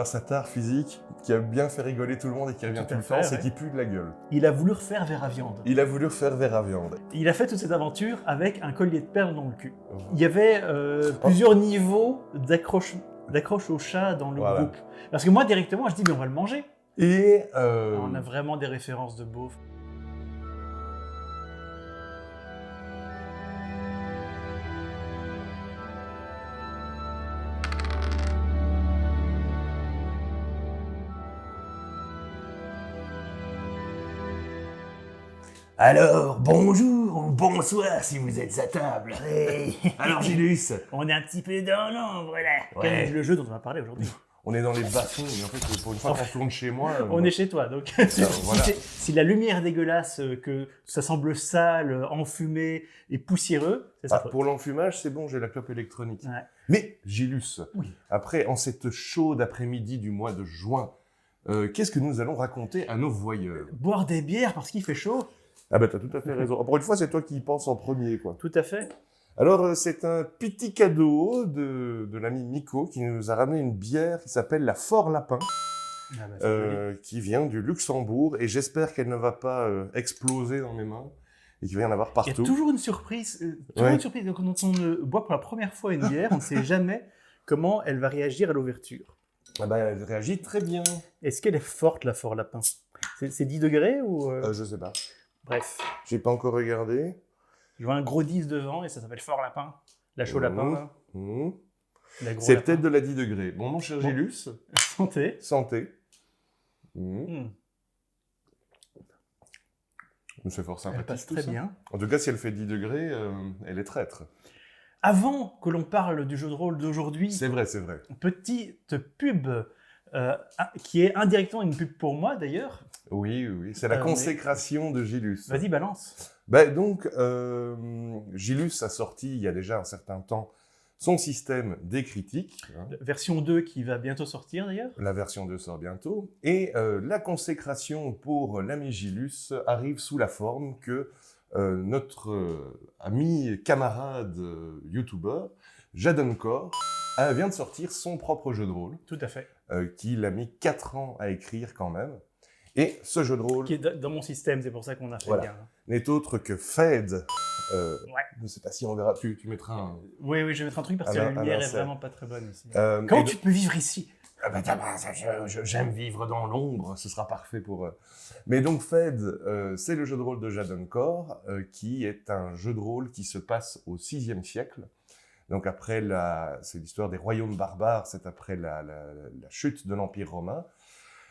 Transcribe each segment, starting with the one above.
alors cet art physique qui a bien fait rigoler tout le monde et qui revient tout le temps, c'est qu'il pue de la gueule. Il a voulu refaire verre à viande. Il a voulu refaire verre à viande. Il a fait toute cette aventure avec un collier de perles dans le cul. Il y avait plusieurs niveaux d'accroche au chat dans le groupe. Parce que moi, directement, je dis, mais on va le manger. Et on a vraiment des références de beauf. Alors, bonjour ou bonsoir si vous êtes à table. Hey. Alors, Gilus, on est un petit peu dans l'ombre là. Ouais. Quel est le jeu dont on va parler aujourd'hui? On est dans les bas-fonds, mais en fait, pour une fois qu'on tourne chez moi... on est chez toi, donc voilà. si la lumière est dégueulasse, que ça semble sale, enfumé et poussiéreux, c'est ça. Pour l'enfumage, c'est bon, j'ai la clope électronique. Ouais. Mais, Gilus, oui. Après, en cette chaude après-midi du mois de juin, qu'est-ce que nous allons raconter à nos voyeurs? Boire des bières parce qu'il fait chaud. Ah bah t'as tout à fait raison. Pour une fois, c'est toi qui y penses en premier, quoi. Tout à fait. Alors, c'est un petit cadeau de l'ami Miko qui nous a ramené une bière qui s'appelle la Fort Lapin, qui vient du Luxembourg, et j'espère qu'elle ne va pas exploser dans mes mains, et qu'il va y en avoir partout. Il y a toujours une surprise. Une surprise. Donc, quand on boit pour la première fois une bière, on ne sait jamais comment elle va réagir à l'ouverture. Ah bah, elle réagit très bien. Est-ce qu'elle est forte, la Fort Lapin? C'est 10 degrés ou Je sais pas. Bref. J'ai pas encore regardé. Je vois un gros 10 devant et ça s'appelle Fort Lapin. La chaud lapin. C'est peut-être de la 10 degrés. Bon, mon cher Gilus. Santé. Santé. C'est fort sympathique. Elle passe très bien. En tout cas, si elle fait 10 degrés, elle est traître. Avant que l'on parle du jeu de rôle d'aujourd'hui... C'est vrai, c'est vrai. Petite pub qui est indirectement une pub pour moi, d'ailleurs. Oui, oui, c'est la consécration de Gilus. Vas-y, balance. Donc, Gilus a sorti, il y a déjà un certain temps, son système des critiques. Version 2 qui va bientôt sortir, d'ailleurs. La version 2 sort bientôt. Et la consécration pour l'ami Gilus arrive sous la forme que notre ami, camarade, youtubeur, Jadencor, vient de sortir son propre jeu de rôle. Tout à fait. Qu'il a mis 4 ans à écrire quand même. Et ce jeu de rôle... Qui est dans mon système, c'est pour ça qu'on a fait le lien. N'est autre que Fed. Ouais. Je ne sais pas si on verra. Tu mettras un... Oui, je vais mettre un truc parce que la lumière est vraiment pas très bonne ici. Comment tu peux vivre ici? J'aime vivre dans l'ombre, ce sera parfait pour... Mais donc Fed, c'est le jeu de rôle de Jadencor, qui est un jeu de rôle qui se passe au 6e siècle. Donc après, c'est l'histoire des royaumes barbares, c'est après la chute de l'Empire romain.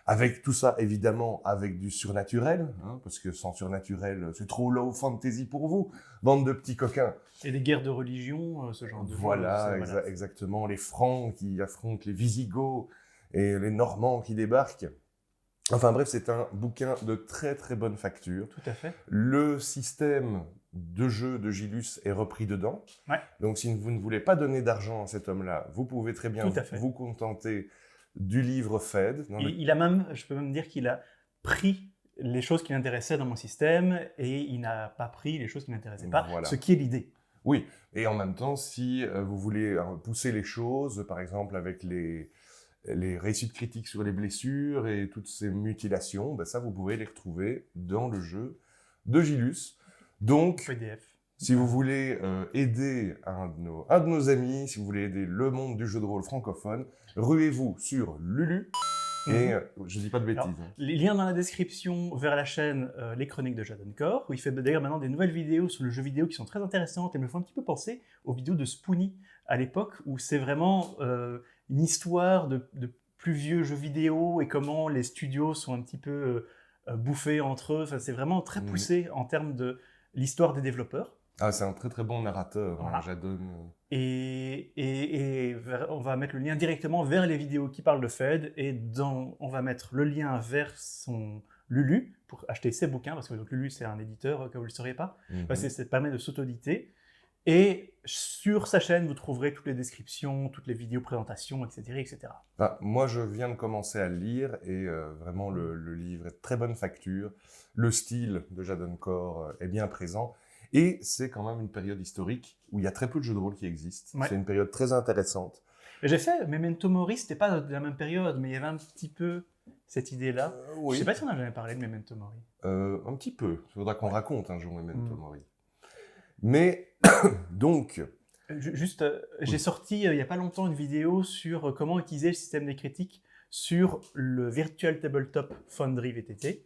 Avec tout ça, évidemment, avec du surnaturel, parce que sans surnaturel, c'est trop low fantasy pour vous, bande de petits coquins. Et des guerres de religion, ce genre de choses. Voilà, exactement, les Francs qui affrontent les Visigoths et les Normands qui débarquent. Enfin bref, c'est un bouquin de très très bonne facture. Tout à fait. Le système de jeu de Gilus est repris dedans. Ouais. Donc si vous ne voulez pas donner d'argent à cet homme-là, vous pouvez très bien vous contenter du livre Fed. Je peux même dire qu'il a pris les choses qui l'intéressaient dans mon système et il n'a pas pris les choses qui ne l'intéressaient pas, ce qui est l'idée. Oui, et en même temps, si vous voulez pousser les choses, par exemple avec les réussites critiques sur les blessures et toutes ces mutilations, ça vous pouvez les retrouver dans le jeu de Gilus. Donc, PDF. Si vous voulez aider un de nos amis, si vous voulez aider le monde du jeu de rôle francophone, ruez-vous sur Lulu. Et je ne dis pas de bêtises. Les liens dans la description vers la chaîne Les Chroniques de Jadencor, où il fait d'ailleurs maintenant des nouvelles vidéos sur le jeu vidéo qui sont très intéressantes et me font un petit peu penser aux vidéos de Spoony à l'époque, où c'est vraiment une histoire de plus vieux jeux vidéo et comment les studios sont un petit peu bouffés entre eux. Enfin, c'est vraiment très poussé en termes de l'histoire des développeurs. Ah, c'est un très très bon narrateur, voilà. Jadon. Et on va mettre le lien directement vers les vidéos qui parlent de Fed et on va mettre le lien vers son Lulu pour acheter ses bouquins, parce que donc, Lulu c'est un éditeur, que vous ne le sauriez pas. Ça permet de s'auto-éditer. Et sur sa chaîne, vous trouverez toutes les descriptions, toutes les vidéos présentations, etc. etc. Moi, je viens de commencer à le lire et vraiment le livre est de très bonne facture. Le style de Jadencor est bien présent. Et c'est quand même une période historique où il y a très peu de jeux de rôle qui existent. Ouais. C'est une période très intéressante. J'ai fait Memento Mori, c'était pas de la même période, mais il y avait un petit peu cette idée-là. Je Oui. sais pas si on a jamais parlé de Memento Mori. Un petit peu. Il faudra qu'on raconte un jour Memento Mm. Mori. Mais, donc... Juste, j'ai sorti il y a pas longtemps une vidéo sur comment utiliser le système des critiques sur le Virtual Tabletop Foundry VTT,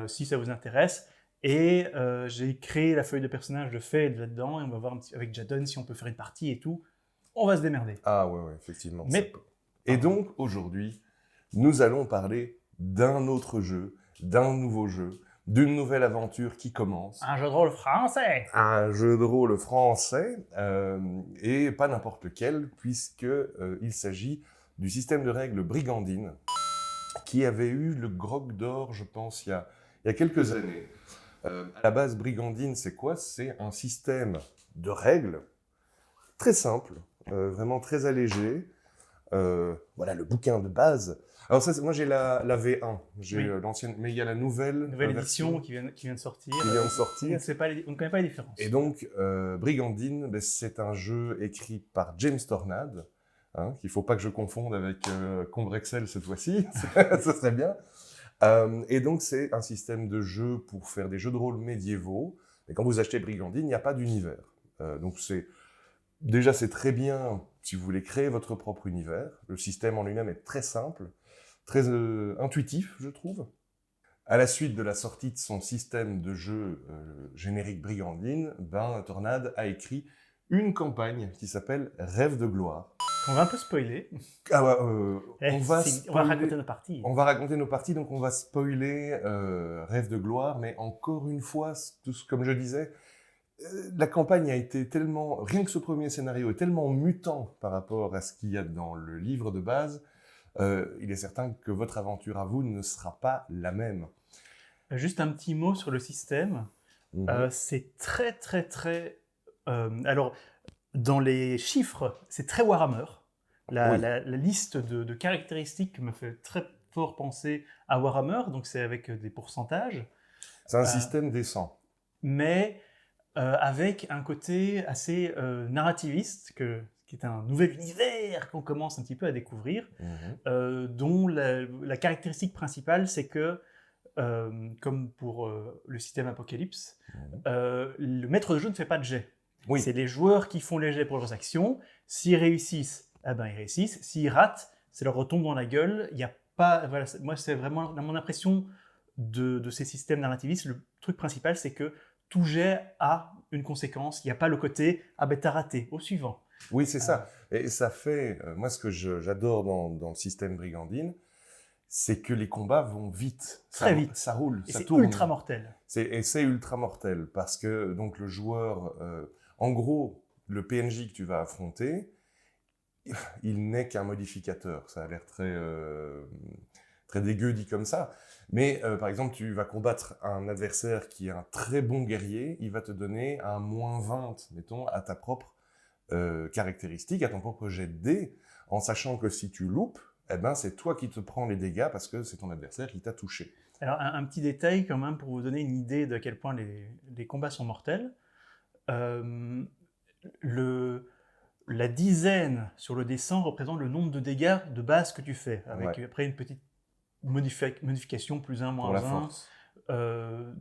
si ça vous intéresse. Et j'ai créé la feuille de personnage de Fade là-dedans, et on va voir avec Jadon si on peut faire une partie et tout. On va se démerder. Ah ouais, effectivement. Mais- ça peut. Et donc, aujourd'hui, nous allons parler d'un autre jeu, d'un nouveau jeu, d'une nouvelle aventure qui commence. Un jeu de rôle français. Un jeu de rôle français, et pas n'importe lequel, puisque il s'agit du système de règles Brigandine, qui avait eu le Grog d'Or, je pense, il y a quelques années. À la base, Brigandine, c'est quoi? C'est un système de règles très simple, vraiment très allégé. Voilà, le bouquin de base. Alors ça, moi j'ai la V1, j'ai Oui. l'ancienne, mais il y a la nouvelle Nouvelle version édition qui vient de sortir. qui vient de On sortir. ne sait pas on ne connaît pas les différences. Et donc, Brigandine, ben, c'est un jeu écrit par James Tornade, hein, qu'il ne faut pas que je confonde avec Combrexel cette fois-ci, ça serait bien. Et donc, c'est un système de jeu pour faire des jeux de rôle médiévaux. Mais quand vous achetez Brigandine, il n'y a pas d'univers. Donc, déjà, c'est très bien si vous voulez créer votre propre univers. Le système en lui-même est très simple, très intuitif, je trouve. À la suite de la sortie de son système de jeu générique Brigandine, Tornade a écrit une campagne qui s'appelle Rêve de gloire. On va un peu spoiler. Ah ouais, Eh, on va raconter nos parties. On va raconter nos parties, donc on va spoiler Rêve de gloire, mais encore une fois, comme je disais, la campagne a été tellement, rien que ce premier scénario est tellement mutant par rapport à ce qu'il y a dans le livre de base, il est certain que votre aventure à vous ne sera pas la même. Juste un petit mot sur le système. Mhm. C'est très, très, très... alors, dans les chiffres, c'est très Warhammer. La, Oui. la liste de caractéristiques me fait très fort penser à Warhammer, donc c'est avec des pourcentages, C'est un système décent. mais avec un côté assez narrativiste, qui est un nouvel univers qu'on commence un petit peu à découvrir, Mhm. dont la caractéristique principale, c'est que, comme pour le système Apocalypse, Mhm. le maître de jeu ne fait pas de jet. Oui. C'est les joueurs qui font les jets pour leurs actions. S'ils réussissent, eh ben, ils réussissent. S'ils ratent, ça leur retombe dans la gueule. Il y a pas, voilà, moi, c'est vraiment mon impression de ces systèmes narrativistes. Le truc principal, c'est que tout jet a une conséquence. Il n'y a pas le côté « Ah ben, t'as raté, au suivant ». Oui, c'est ça. Et ça fait, moi, ce que j'adore dans le système Brigandine, c'est que les combats vont vite. Très vite. Ça roule, Et ça c'est tourne. ultra mortel. Et c'est ultra mortel parce que donc le joueur, en gros, le PNJ que tu vas affronter, il n'est qu'un modificateur. Ça a l'air très dégueu dit comme ça. Mais par exemple, tu vas combattre un adversaire qui est un très bon guerrier, il va te donner un -20, mettons, à ta propre caractéristique, à ton propre jet de dés, en sachant que si tu loupes, eh ben, c'est toi qui te prends les dégâts parce que c'est ton adversaire qui t'a touché. Alors, un petit détail quand même pour vous donner une idée de à quel point les combats sont mortels. La dizaine sur le dé 100 représente le nombre de dégâts de base que tu fais, avec après une petite modification, plus 1, moins Pour la 1, force.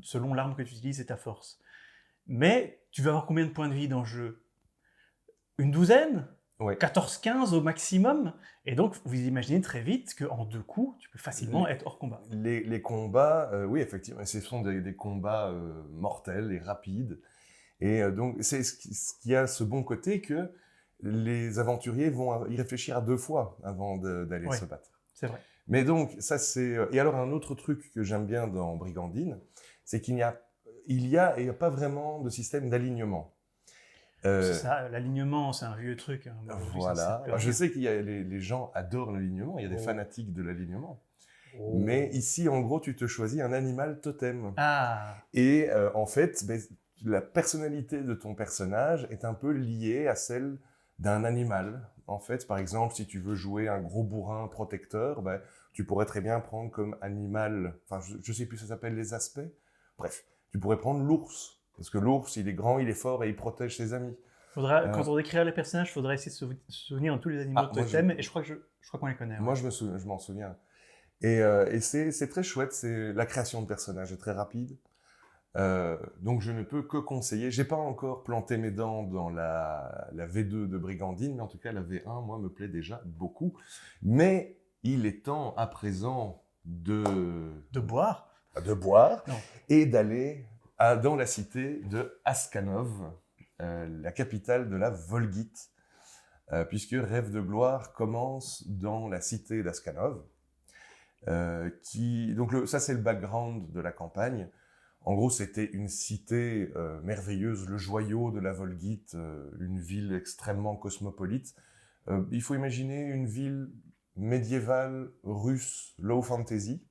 selon l'arme que tu utilises et ta force. Mais tu vas avoir combien de points de vie dans le jeu? Une douzaine? Ouais. 14-15 au maximum. Et donc, vous imaginez très vite qu'en 2 coups, tu peux facilement être hors combat. Les combats, oui, effectivement, ce sont des combats mortels et rapides. Et donc, c'est ce qui a ce bon côté que les aventuriers vont y réfléchir à 2 fois avant d'aller Ouais. se battre. C'est vrai. Mais donc, ça c'est... Et alors, un autre truc que j'aime bien dans Brigandine, c'est qu'il n'y a pas vraiment de système d'alignement. C'est ça, l'alignement, c'est un vieux truc. Hein. Voilà. Alors, je sais qu'il y a les gens adorent l'alignement, il y a des fanatiques de l'alignement. Oh. Mais ici, en gros, tu te choisis un animal totem. Ah. Et en fait, la personnalité de ton personnage est un peu liée à celle d'un animal. En fait, par exemple, si tu veux jouer un gros bourrin protecteur, tu pourrais très bien prendre comme animal, enfin, je ne sais plus, ça s'appelle les aspects. Bref, tu pourrais prendre l'ours. Parce que l'ours, il est grand, il est fort et il protège ses amis. Quand on décrira les personnages, il faudra essayer de se souvenir de tous les animaux de thème, et je crois qu'on les connaît. Moi, je m'en souviens. Et c'est très chouette, la création de personnages est très rapide. Donc je ne peux que conseiller. J'ai pas encore planté mes dents dans la V2 de Brigandine, mais en tout cas la V1, moi, me plaît déjà beaucoup. Mais il est temps à présent de boire non. Et d'aller dans la cité de Askanov, la capitale de la Volguite, puisque Rêve de gloire commence dans la cité d'Askanov. Donc ça, c'est le background de la campagne. En gros, c'était une cité merveilleuse, le joyau de la Volguite, une ville extrêmement cosmopolite. Il faut imaginer une ville médiévale, russe, low fantasy.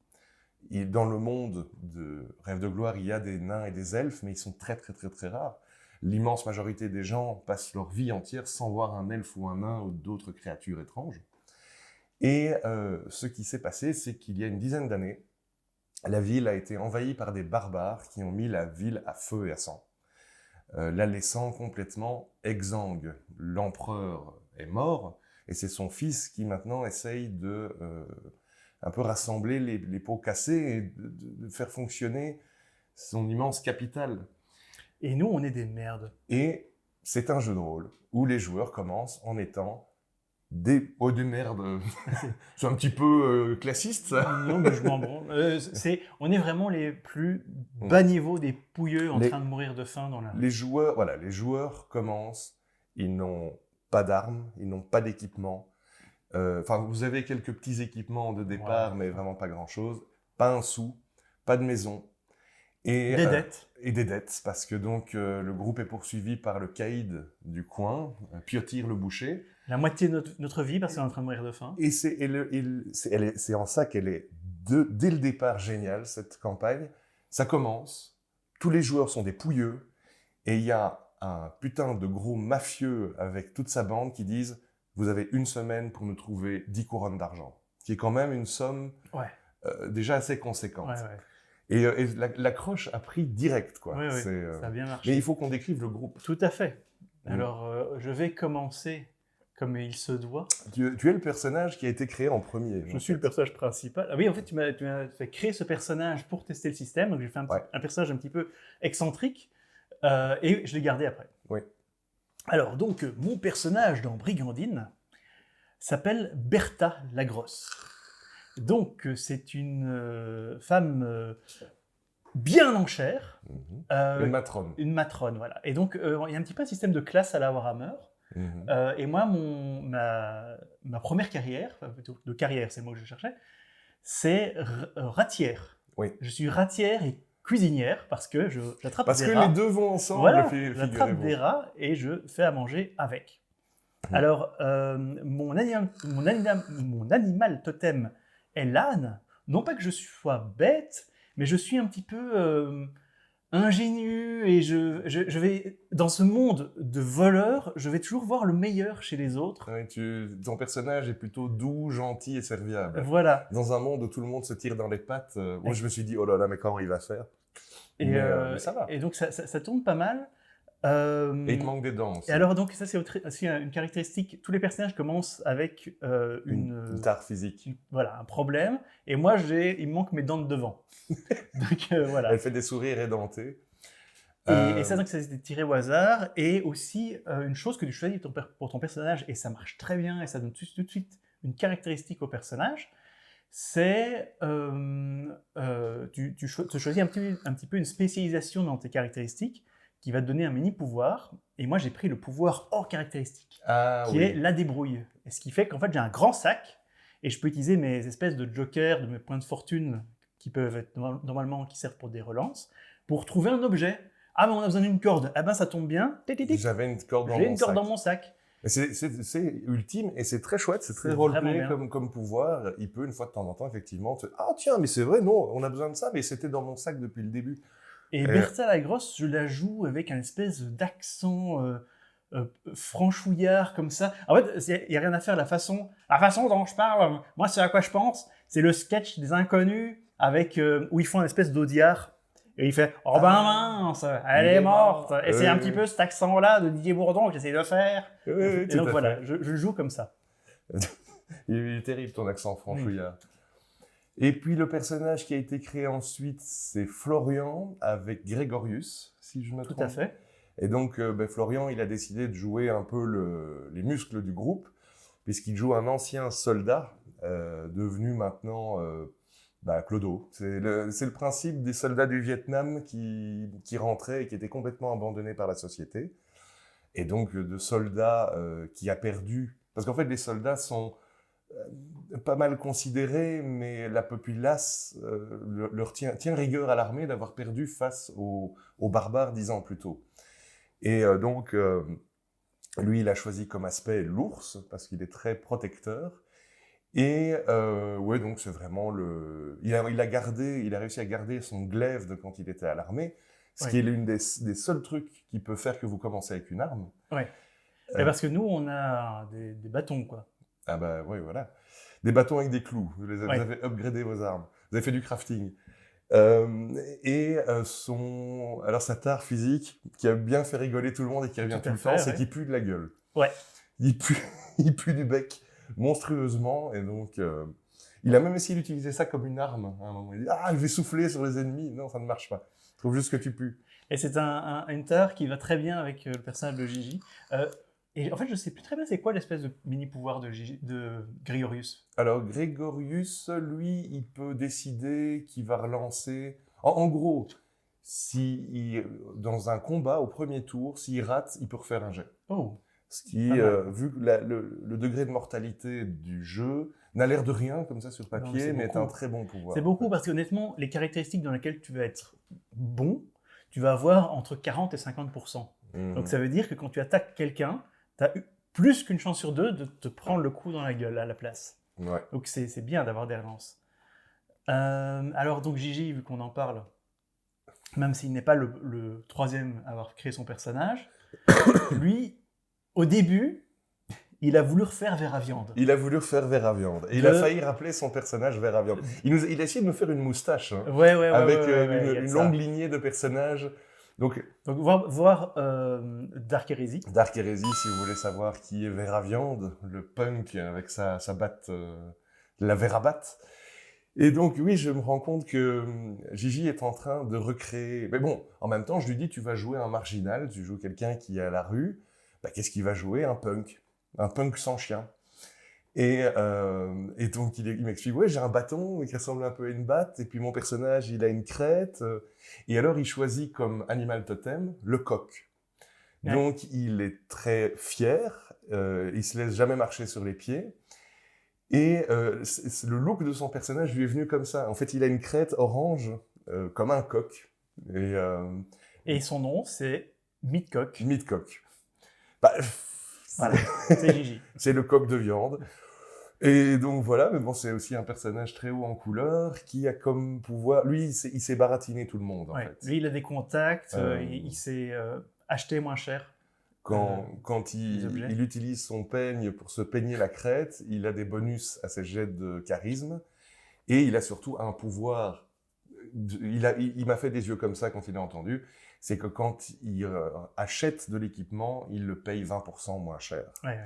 Et dans le monde de Rêve de gloire, il y a des nains et des elfes, mais ils sont très très très très rares. L'immense majorité des gens passent leur vie entière sans voir un elfe ou un nain ou d'autres créatures étranges. Et ce qui s'est passé, c'est qu'il y a une dizaine d'années, la ville a été envahie par des barbares qui ont mis la ville à feu et à sang, la laissant complètement exsangue. L'empereur est mort, et c'est son fils qui maintenant essaye de un peu rassembler les pots cassés et de faire fonctionner son immense capitale. Et nous, on est des merdes. Et c'est un jeu de rôle où les joueurs commencent en étant des merdes. C'est un petit peu classiste, ça. Non, mais je m'en branle. On est vraiment les plus bas niveaux des pouilleux en train de mourir de faim dans la... Les joueurs commencent, ils n'ont pas d'armes, ils n'ont pas d'équipement. Vous avez quelques petits équipements de départ, mais vraiment pas grand-chose. Pas un sou, pas de maison. Et des dettes. Et des dettes, parce que donc le groupe est poursuivi par le caïd du coin, Piotir le boucher. La moitié de notre vie, parce qu'on est en train de mourir de faim. Et c'est en ça qu'elle est, dès le départ, géniale, cette campagne. Ça commence, tous les joueurs sont des pouilleux, et il y a un putain de gros mafieux avec toute sa bande qui disent « Vous avez une semaine pour nous trouver 10 couronnes d'argent », qui est quand même une somme déjà assez conséquente. Et l'accroche a pris direct, quoi. Oui, ça a bien marché. Mais il faut qu'on décrive le groupe. Tout à fait. Alors, je vais commencer comme il se doit. Tu es le personnage qui a été créé en premier. Je suis le personnage principal. Ah oui, en fait, tu m'as fait créer ce personnage pour tester le système. Donc, j'ai fait un personnage un petit peu excentrique et je l'ai gardé après. Oui. Alors, donc, mon personnage dans Brigandine s'appelle Bertha la Grosse. Donc, c'est une femme bien en chair. Une matrone. Une matrone, voilà. Et donc, il y a un petit peu un système de classe à la Warhammer. Et moi, ma première carrière, plutôt de carrière, c'est le mot que je cherchais, c'est ratière. Oui. Je suis ratière et cuisinière parce que j'attrape des rats. Parce que les deux vont ensemble. Voilà, j'attrape des rats et je fais à manger avec. Alors, mon animal totem est l'âne. Non pas que je sois bête, mais je suis un petit peu ingénu et je vais, dans ce monde de voleurs, je vais toujours voir le meilleur chez les autres. Ton personnage est plutôt doux, gentil et serviable. Voilà. Dans un monde où tout le monde se tire dans les pattes, moi je me suis dit, oh là là, mais comment il va faire? Mais ça va. Et donc ça tourne pas mal. Et il te manque des dents aussi. Et alors donc ça c'est aussi une caractéristique, tous les personnages commencent avec une tare physique. Voilà, un problème. Et moi il me manque mes dents de devant. Donc voilà. Elle fait des sourires édentés. Et ça donc c'est tiré au hasard. Et aussi une chose que tu choisis pour ton personnage, et ça marche très bien, et ça donne tout de suite une caractéristique au personnage, c'est tu choisis un petit peu une spécialisation dans tes caractéristiques qui va te donner un mini-pouvoir. Et moi, j'ai pris le pouvoir hors caractéristique, qui est la débrouille. Et ce qui fait qu'en fait, j'ai un grand sac, et je peux utiliser mes espèces de jokers, de mes points de fortune, qui peuvent être normalement, qui servent pour des relances, pour trouver un objet. Ah, mais on a besoin d'une corde. Ah ben, ça tombe bien. J'avais une corde dans mon sac. C'est ultime, et c'est très chouette, c'est très roleplay comme pouvoir. Il peut, une fois de temps en temps, effectivement, ah tiens, mais c'est vrai, non, on a besoin de ça, mais c'était dans mon sac depuis le début. Et Bertha la Grosse, je la joue avec un espèce d'accent franchouillard comme ça. En fait, il n'y a rien à faire. La façon dont je parle, moi, c'est à quoi je pense. C'est le sketch des Inconnus avec, où ils font une espèce d'audiard. Et il fait « Oh ben mince, elle est morte !» Et c'est un petit peu cet accent-là de Didier Bourdon que j'essaie de faire. Oui, Et tout donc à voilà, fait. je joue comme ça. Il est terrible ton accent franchouillard. Et puis le personnage qui a été créé ensuite, c'est Florian avec Grégorius, si je me trompe. Tout à fait. Et donc Florian, il a décidé de jouer un peu les muscles du groupe, puisqu'il joue un ancien soldat, devenu maintenant clodo. C'est le principe des soldats du Vietnam qui rentraient et qui étaient complètement abandonnés par la société. Et donc de soldats qui a perdu... Parce qu'en fait, les soldats sont pas mal considérés, mais la populace leur tient rigueur à l'armée d'avoir perdu face aux barbares 10 ans plus tôt. Et donc, lui, il a choisi comme aspect l'ours, parce qu'il est très protecteur. Et ouais, donc c'est vraiment il a réussi à garder son glaive de quand il était à l'armée, ce qui est l'une des seuls trucs qui peut faire que vous commencez avec une arme. Ouais. Mais parce que nous, on a des bâtons, quoi. Ah bah oui, voilà. Des bâtons avec des clous. Vous avez upgradé vos armes. Vous avez fait du crafting. Alors sa tare physique, qui a bien fait rigoler tout le monde et qui revient tout le temps, c'est qu'il pue de la gueule. Ouais. Il pue du bec monstrueusement, et donc il a même essayé d'utiliser ça comme une arme à un moment. Il dit « Ah, je vais souffler sur les ennemis !» Non, ça ne marche pas. Je trouve juste que tu pues. Et c'est une tare qui va très bien avec le personnage de Gigi. Et en fait, je sais plus très bien c'est quoi l'espèce de mini-pouvoir de Grégorius. Alors, Grégorius, lui, il peut décider qu'il va relancer... En gros, dans un combat, au premier tour, s'il rate, il peut refaire un jet. Oh. Ce qui, vu que le degré de mortalité du jeu n'a l'air de rien, comme ça, sur papier, mais est un très bon pouvoir. C'est beaucoup, parce qu'honnêtement, les caractéristiques dans lesquelles tu vas être bon, tu vas avoir entre 40 et 50%. Donc ça veut dire que quand tu attaques quelqu'un, tu as plus qu'une chance sur deux de te prendre le coup dans la gueule à la place. Ouais. Donc c'est bien d'avoir des relances. Alors donc Gigi, vu qu'on en parle, même s'il n'est pas le troisième à avoir créé son personnage, lui, au début, il a voulu refaire Ver à viande. Il a voulu refaire Ver à viande. Et il a failli rappeler son personnage Ver à viande. Il a essayé de nous faire une moustache, hein, avec une longue lignée de personnages. Donc voir Dark Heresy. Dark Heresy, si vous voulez savoir qui est Ver à viande, le punk avec sa batte, la Ver à batte. Et donc oui, je me rends compte que Gigi est en train de recréer... Mais bon, en même temps, je lui dis, tu vas jouer un marginal, tu joues quelqu'un qui est à la rue, qu'est-ce qu'il va jouer? Un punk sans chien. Et donc il m'explique, ouais, j'ai un bâton qui ressemble un peu à une batte, et puis mon personnage, il a une crête, et alors il choisit comme animal totem le coq. Ouais. Donc il est très fier, il se laisse jamais marcher sur les pieds, et le look de son personnage lui est venu comme ça. En fait, il a une crête orange, comme un coq. Et son nom, c'est Midcock. Midcock. Voilà, c'est Gigi. C'est le coq de viande. Et donc voilà, mais bon, c'est aussi un personnage très haut en couleur qui a comme pouvoir... Lui, il s'est baratiné tout le monde, en fait. Lui, il a des contacts, il s'est acheté moins cher. Quand il utilise son peigne pour se peigner la crête, il a des bonus à ses jets de charisme, et il a surtout un pouvoir... Il m'a fait des yeux comme ça quand il a entendu, c'est que quand il achète de l'équipement, il le paye 20% moins cher. Ouais.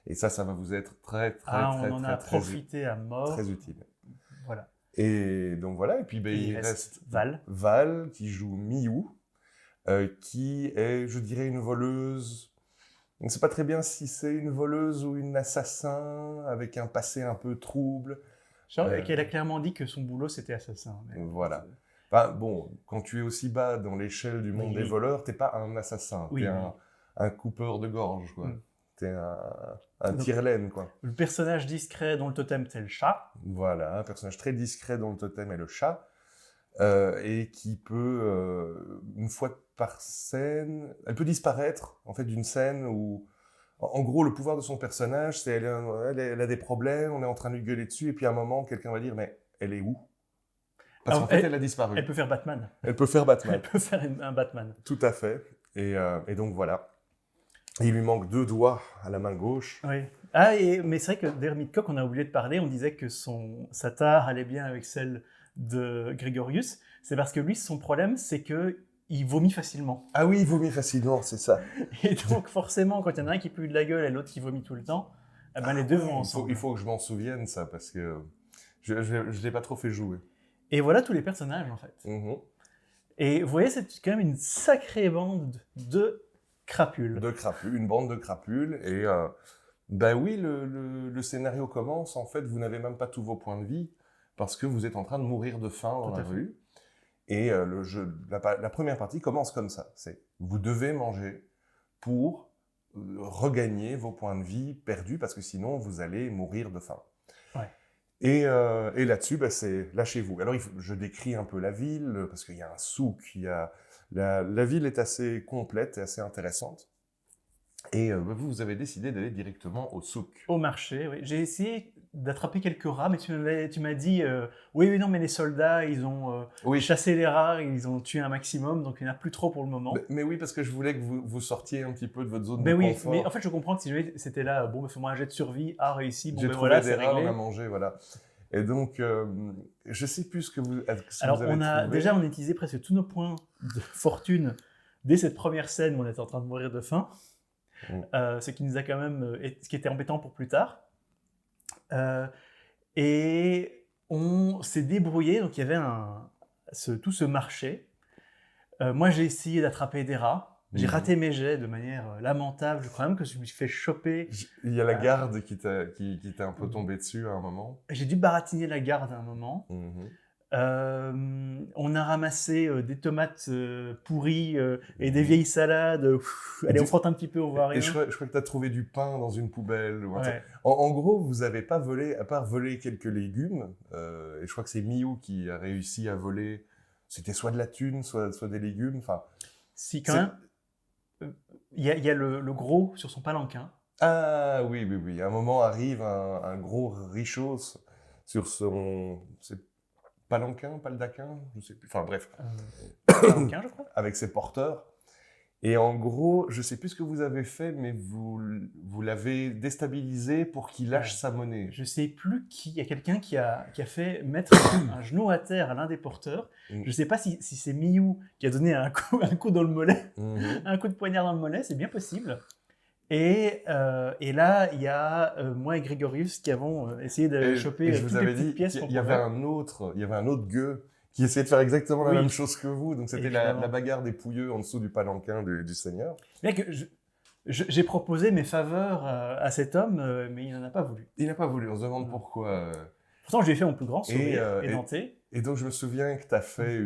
Et ça va vous être très on en a profité à mort. Très utile. Voilà. Et donc voilà, et puis il reste Val, qui joue Miyu, qui est, je dirais, une voleuse. On ne sait pas très bien si c'est une voleuse ou une assassin, avec un passé un peu trouble. Qu'elle a clairement dit que son boulot, c'était assassin. Mais voilà. Enfin, bon, quand tu es aussi bas dans l'échelle du monde des voleurs, t'es pas un assassin, t'es un coupeur de gorge, quoi. T'es un tire-laine, quoi. Le personnage discret dont le totem, c'est le chat. Voilà, un personnage très discret dont le totem est le chat, et qui peut, une fois par scène, elle peut disparaître, en fait, d'une scène où... En gros, le pouvoir de son personnage, c'est elle a des problèmes, on est en train de lui gueuler dessus, et puis à un moment, quelqu'un va dire, mais elle est où? Parce qu'en fait, elle a disparu. Elle peut faire Batman. Elle peut faire Batman. Elle peut faire un Batman. Tout à fait. Et donc voilà. Il lui manque 2 doigts à la main gauche. Oui. Mais c'est vrai que derrière Midcock, on a oublié de parler, on disait que sa tare allait bien avec celle de Grégorius, c'est parce que lui, son problème, c'est qu'il vomit facilement. Ah oui, il vomit facilement, c'est ça. Et donc, forcément, quand il y en a un qui pue de la gueule et l'autre qui vomit tout le temps, eh ben, les deux vont ensemble. Il faut que je m'en souvienne, ça, parce que je ne l'ai pas trop fait jouer. Et voilà tous les personnages, en fait. Mhm. Et vous voyez, c'est quand même une sacrée bande de crapules. Une bande de crapules. Et ben oui, le scénario commence. En fait, vous n'avez même pas tous vos points de vie parce que vous êtes en train de mourir de faim dans Tout la à fait. rue. Et la première partie commence comme ça. C'est vous devez manger pour regagner vos points de vie perdus parce que sinon vous allez mourir de faim. Ouais. Et là-dessus, bah, c'est lâchez-vous. Alors, je décris un peu la ville, parce qu'il y a un souk, la ville est assez complète et assez intéressante. Et vous avez décidé d'aller directement au souk. Au marché, oui. J'ai essayé d'attraper quelques rats, mais tu m'as dit oui, non, mais les soldats, ils ont chassé les rats, ils ont tué un maximum, donc il n'y en a plus trop pour le moment. Mais oui, parce que je voulais que vous sortiez un petit peu de votre zone Mais de oui, confort. mais en fait, je comprends que si jamais c'était là, bon, fais-moi un jet de survie, réussi, bon, J'ai ben trouvé voilà, des c'est rats, réglé. on a mangé, voilà. Et donc, je sais plus ce que vous avez Alors, trouvé. déjà, on a utilisé presque tous nos points de fortune dès cette première scène où on était en train de mourir de faim. Ce qui nous a quand même, ce qui était embêtant pour plus tard. Et on s'est débrouillé, donc il y avait tout ce marché. Moi, j'ai essayé d'attraper des rats. J'ai raté mes jets de manière lamentable. Je crois même que je me suis fait choper. Il y a la garde qui t'a un peu tombé dessus à un moment. J'ai dû baratiner la garde à un moment. On a ramassé des tomates pourries et des vieilles salades. Allez, on frotte un petit peu, on voit rien. Et je crois que tu as trouvé du pain dans une poubelle. Ouais. En gros, vous n'avez pas volé, à part voler quelques légumes. Et je crois que c'est Miou qui a réussi à voler. C'était soit de la thune, soit des légumes. Enfin, si, quand même, il y a le gros sur son palanquin. Ah oui. À un moment arrive un gros richos sur son... palanquin, paldaquin, je sais plus. Enfin bref. Palanquin, je crois. Avec ses porteurs. Et en gros, je sais plus ce que vous avez fait, mais vous l'avez déstabilisé pour qu'il lâche sa monnaie. Je sais plus qui. Il y a quelqu'un qui a fait mettre un genou à terre à l'un des porteurs. Je sais pas si c'est Miou qui a donné un coup dans le mollet, un coup de poignard dans le mollet, c'est bien possible. Et là, il y a moi et Grégorius qui avons essayé de choper toutes les petites pièces. Il y avait un autre gueux qui essayait de faire exactement la même chose que vous. Donc c'était la bagarre des pouilleux en dessous du palanquin du seigneur. Mec, j'ai proposé mes faveurs à cet homme, mais il n'en a pas voulu. Il n'a pas voulu, on se demande pourquoi. Pourtant, je lui ai fait mon plus grand sourire édenté. Et donc je me souviens que tu as fait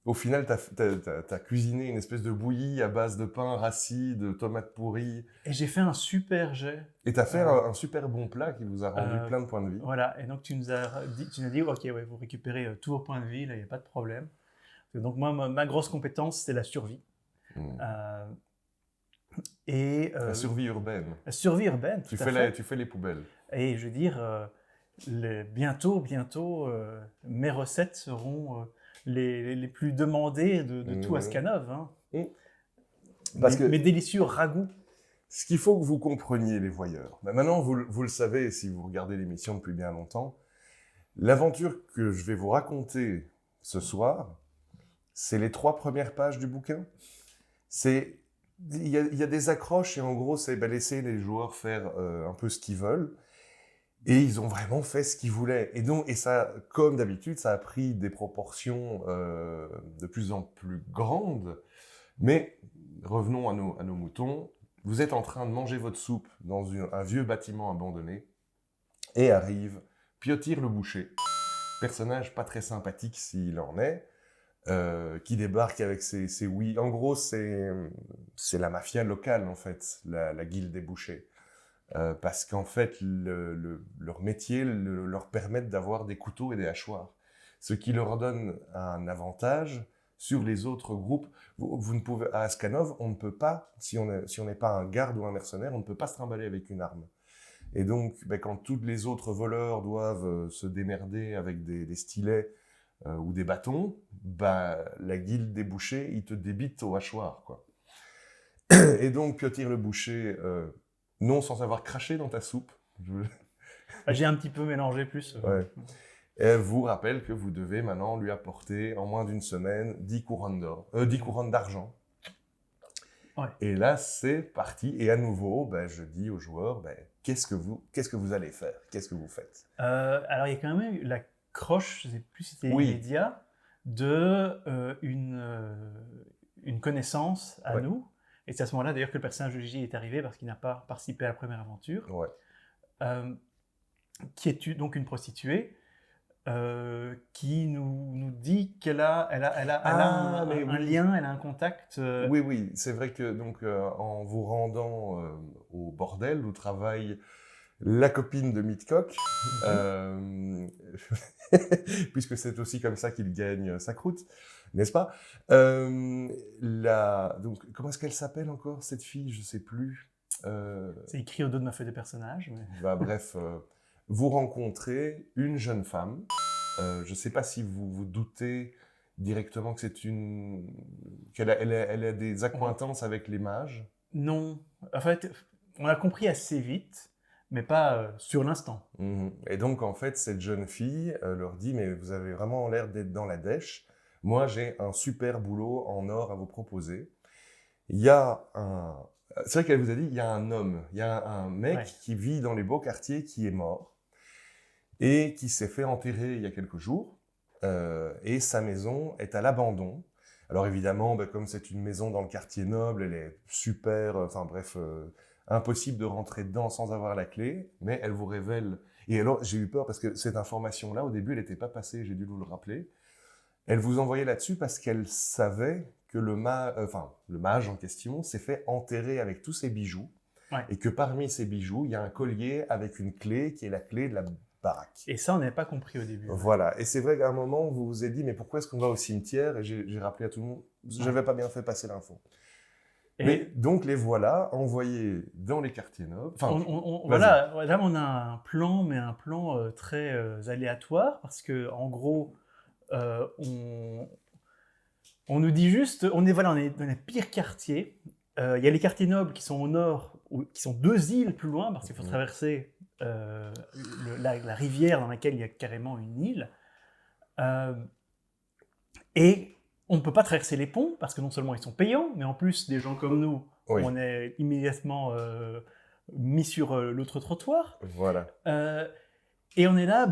au final, t'as cuisiné une espèce de bouillie à base de pain rassis, de tomates pourries. Et j'ai fait un super jet. Et t'as fait un super bon plat qui vous a rendu plein de points de vie. Voilà, et donc tu nous as dit, ok, ouais, vous récupérez tous vos points de vie, là, il n'y a pas de problème. Donc moi, ma grosse compétence, c'est la survie. La survie urbaine. La survie urbaine, tu fais les poubelles. Et je veux dire, bientôt, mes recettes seront... les plus demandés de tout Ascanov. Hein. Mes délicieux ragoûts. Ce qu'il faut que vous compreniez, les voyeurs, maintenant vous le savez si vous regardez l'émission depuis bien longtemps, l'aventure que je vais vous raconter ce soir, c'est les 3 premières pages du bouquin. Il y a des accroches et en gros, c'est laisser les joueurs faire un peu ce qu'ils veulent. Et ils ont vraiment fait ce qu'ils voulaient. Et ça, comme d'habitude, ça a pris des proportions de plus en plus grandes. Mais revenons à nos moutons. Vous êtes en train de manger votre soupe dans un vieux bâtiment abandonné. Et arrive Piotir le boucher, personnage pas très sympathique s'il en est, qui débarque avec ses oui. En gros, c'est la mafia locale, en fait, la guilde des bouchers. Parce qu'en fait, leur métier leur permet d'avoir des couteaux et des hachoirs. Ce qui leur donne un avantage sur les autres groupes. Vous ne pouvez, à Ascanov, on ne peut pas, si on n'est pas un garde ou un mercenaire, on ne peut pas se trimballer avec une arme. Et donc, quand tous les autres voleurs doivent se démerder avec des stylets ou des bâtons, la guilde des bouchers, ils te débitent au hachoir, quoi. Et donc, Piotir le boucher... non sans avoir craché dans ta soupe. J'ai un petit peu mélangé plus. Ouais. Et elle vous rappelle que vous devez maintenant lui apporter en moins d'une semaine 10 couronnes d'argent. Ouais. Et là, c'est parti. Et à nouveau, je dis aux joueurs, qu'est-ce que vous allez faire? Qu'est-ce que vous faites? Alors, il y a quand même eu la croche, je ne sais plus si c'était Oui. immédiat, de une connaissance à Ouais. nous. Et c'est à ce moment-là, d'ailleurs, que le personnage de Gigi est arrivé, parce qu'il n'a pas participé à la première aventure. Ouais. Qui est donc une prostituée, qui nous dit qu'elle a un oui. lien, elle a un contact. Oui, c'est vrai que donc en vous rendant au bordel où travaille la copine de Midcock, puisque c'est aussi comme ça qu'il gagne sa croûte, n'est-ce pas? Donc, comment est-ce qu'elle s'appelle encore, cette fille? Je ne sais plus. C'est écrit au dos de ma feuille de personnage. Mais... Bref, vous rencontrez une jeune femme. Je ne sais pas si vous vous doutez directement que qu'elle a des accointances avec les mages. Non. En fait, on a compris assez vite, mais pas sur l'instant. Et donc, en fait, cette jeune fille leur dit « Mais vous avez vraiment l'air d'être dans la dèche. Moi, j'ai un super boulot en or à vous proposer. » Il y a un... C'est vrai qu'elle vous a dit, il y a un homme, il y a un mec qui vit dans les beaux quartiers qui est mort et qui s'est fait enterrer il y a quelques jours. Et sa maison est à l'abandon. Alors évidemment, comme c'est une maison dans le quartier noble, elle est super, impossible de rentrer dedans sans avoir la clé, mais elle vous révèle... Et alors, j'ai eu peur parce que cette information-là, au début, elle n'était pas passée, j'ai dû vous le rappeler. Elle vous envoyait là-dessus parce qu'elle savait que le mage en question s'est fait enterrer avec tous ses bijoux, et que parmi ces bijoux, il y a un collier avec une clé qui est la clé de la baraque. Et ça, on n'avait pas compris au début. Voilà, et c'est vrai qu'à un moment, vous vous êtes dit, mais pourquoi est-ce qu'on va au cimetière? Et j'ai rappelé à tout le monde, je n'avais pas bien fait passer l'info. Mais donc les voilà, envoyés dans les quartiers nobles. Voilà, là on a un plan, mais un plan très aléatoire, parce que en gros, on nous dit juste, on est dans les pires quartiers. Il y a les quartiers nobles qui sont au nord, qui sont 2 îles plus loin, parce qu'il faut traverser la rivière dans laquelle il y a carrément une île. Et on ne peut pas traverser les ponts, parce que non seulement ils sont payants, mais en plus, des gens comme nous, on est immédiatement mis sur l'autre trottoir. Voilà. Et on est là,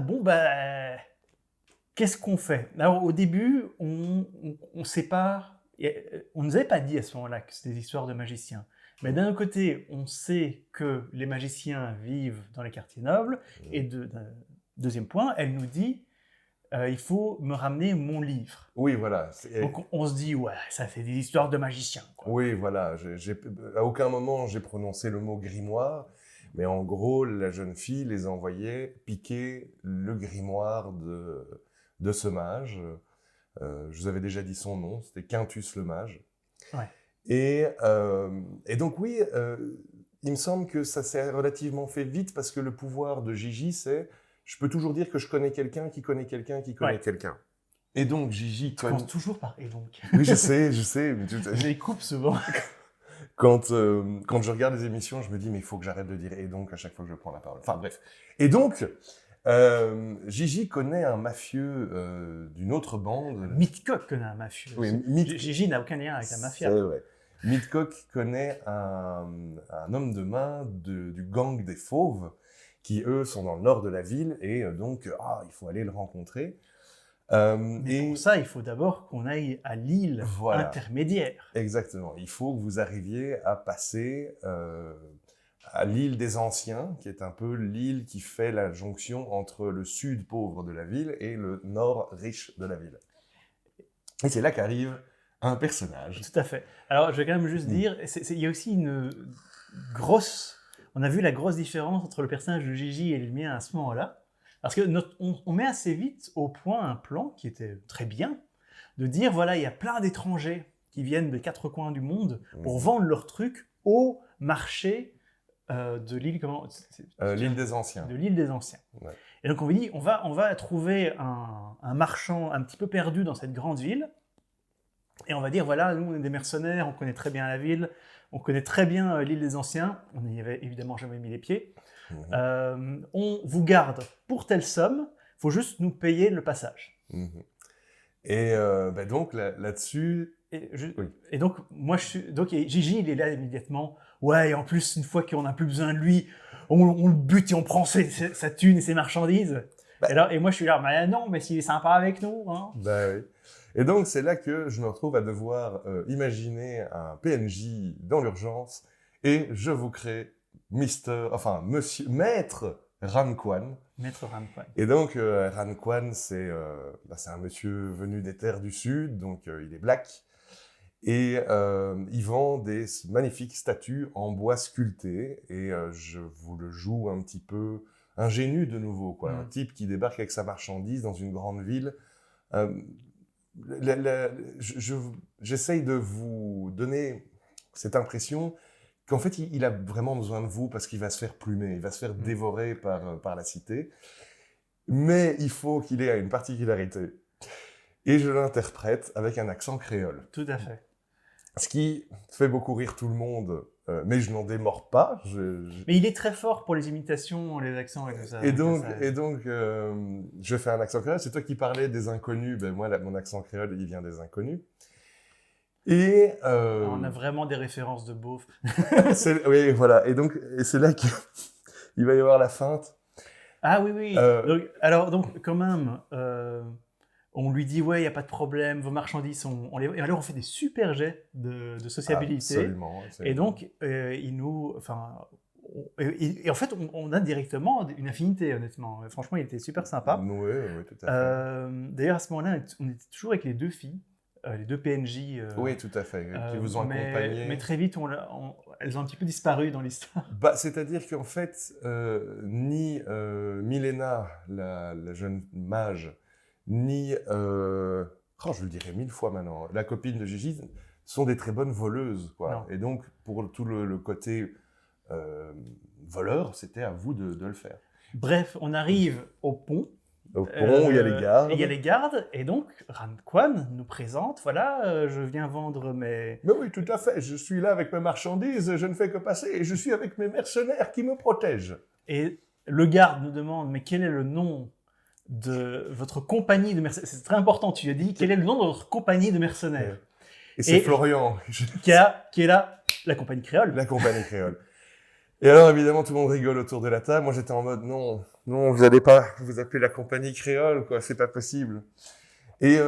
qu'est-ce qu'on fait? Alors, au début, on ne sait pas... On ne nous avait pas dit à ce moment-là que c'était des histoires de magiciens. Mais d'un côté, on sait que les magiciens vivent dans les quartiers nobles. Et deuxième point, elle nous dit, il faut me ramener mon livre. Oui, voilà. Donc on se dit, ouais, ça c'est des histoires de magiciens, quoi. Oui, voilà. À aucun moment, j'ai prononcé le mot grimoire. Mais en gros, la jeune fille les envoyait piquer le grimoire de ce mage. Je vous avais déjà dit son nom, c'était Quintus le mage. Ouais. Et donc oui, il me semble que ça s'est relativement fait vite parce que le pouvoir de Gigi, c'est je peux toujours dire que je connais quelqu'un qui connaît quelqu'un qui connaît quelqu'un. Et donc Gigi... Tu commences toujours par « et donc ». Oui, je sais. Je les coupe souvent. Quand je regarde les émissions, je me dis mais il faut que j'arrête de dire « et donc » à chaque fois que je prends la parole. Enfin bref. Et donc... Gigi connaît un mafieux d'une autre bande. Midcock connaît un mafieux. Oui, Gigi n'a aucun lien avec la mafia. C'est vrai. Midcock connaît un homme de main du gang des Fauves, qui eux sont dans le nord de la ville, et donc il faut aller le rencontrer. Mais pour ça, il faut d'abord qu'on aille à l'île intermédiaire. Exactement. Il faut que vous arriviez à passer... à l'île des Anciens, qui est un peu l'île qui fait la jonction entre le sud pauvre de la ville et le nord riche de la ville. Et c'est là qu'arrive un personnage. Tout à fait. Alors, je vais quand même juste dire, il y a aussi une grosse... On a vu la grosse différence entre le personnage de Gigi et le mien à ce moment-là. Parce que on met assez vite au point un plan qui était très bien, de dire, voilà, il y a plein d'étrangers qui viennent des 4 coins du monde pour vendre leurs trucs au marché de l'île, l'île des Anciens. De l'île des Anciens. Ouais. Et donc on dit, on va trouver un marchand un petit peu perdu dans cette grande ville, et on va dire, voilà, nous on est des mercenaires, on connaît très bien la ville, on connaît très bien l'île des Anciens, on n'y avait évidemment jamais mis les pieds, on vous garde pour telle somme, il faut juste nous payer le passage. Mhm. Et donc là-dessus, oui. Et donc, Gigi, il est là immédiatement. Ouais, et en plus, une fois qu'on n'a plus besoin de lui, on le bute et on prend sa thune et ses marchandises. Et moi, je suis là, mais non, mais s'il est sympa avec nous. Hein. Bah oui. Et donc, c'est là que je me retrouve à devoir imaginer un PNJ dans l'urgence et je vous crée Maître Ranquan. Maître Ranquan. Et donc, Ranquan, c'est un monsieur venu des terres du Sud, donc il est black. Et il vend des magnifiques statues en bois sculpté. Et je vous le joue un petit peu ingénu de nouveau, quoi. Un type qui débarque avec sa marchandise dans une grande ville. J'essaye de vous donner cette impression qu'en fait, il a vraiment besoin de vous parce qu'il va se faire plumer, il va se faire dévorer par la cité. Mais il faut qu'il ait une particularité. Et je l'interprète avec un accent créole. Tout à fait. Ce qui fait beaucoup rire tout le monde, mais je n'en démords pas. Mais il est très fort pour les imitations, les accents et tout ça. Et donc, je fais un accent créole. C'est toi qui parlais des inconnus. Ben moi, mon accent créole, il vient des inconnus. Et on a vraiment des références de beauf. Oui, voilà. Et donc, c'est là qu'il va y avoir la feinte. Ah oui. Donc, quand même, on lui dit, ouais, il n'y a pas de problème, vos marchandises, et alors on fait des super jets de sociabilité. Absolument. Et donc, il nous... Et en fait, on a directement une affinité, honnêtement. Franchement, il était super sympa. Oui, tout à fait. D'ailleurs, à ce moment-là, on était toujours avec les deux filles, les deux PNJ. Oui, tout à fait, qui vous ont accompagné. Mais très vite, elles ont un petit peu disparu dans l'histoire. C'est-à-dire qu'en fait, ni Milena, la jeune mage, ni, je le dirais 1000 fois maintenant, la copine de Gigi, sont des très bonnes voleuses, quoi. Et donc, pour tout le côté voleur, c'était à vous de le faire. Bref, on arrive au pont. Au pont, il y a les gardes. Il y a les gardes, et donc Ranquan nous présente, voilà, je viens vendre mes... Mais oui, tout à fait, je suis là avec mes marchandises, je ne fais que passer, et je suis avec mes mercenaires qui me protègent. Et le garde nous demande, mais quel est le nom de votre compagnie de mercenaires? C'est très important, tu as dit, quel est le nom de votre compagnie de mercenaires? Et c'est Florian. Qui est là, la compagnie créole. La compagnie créole. Et alors, évidemment, tout le monde rigole autour de la table. Moi, j'étais en mode, non, vous n'allez pas vous appeler la compagnie créole, quoi, c'est pas possible. Et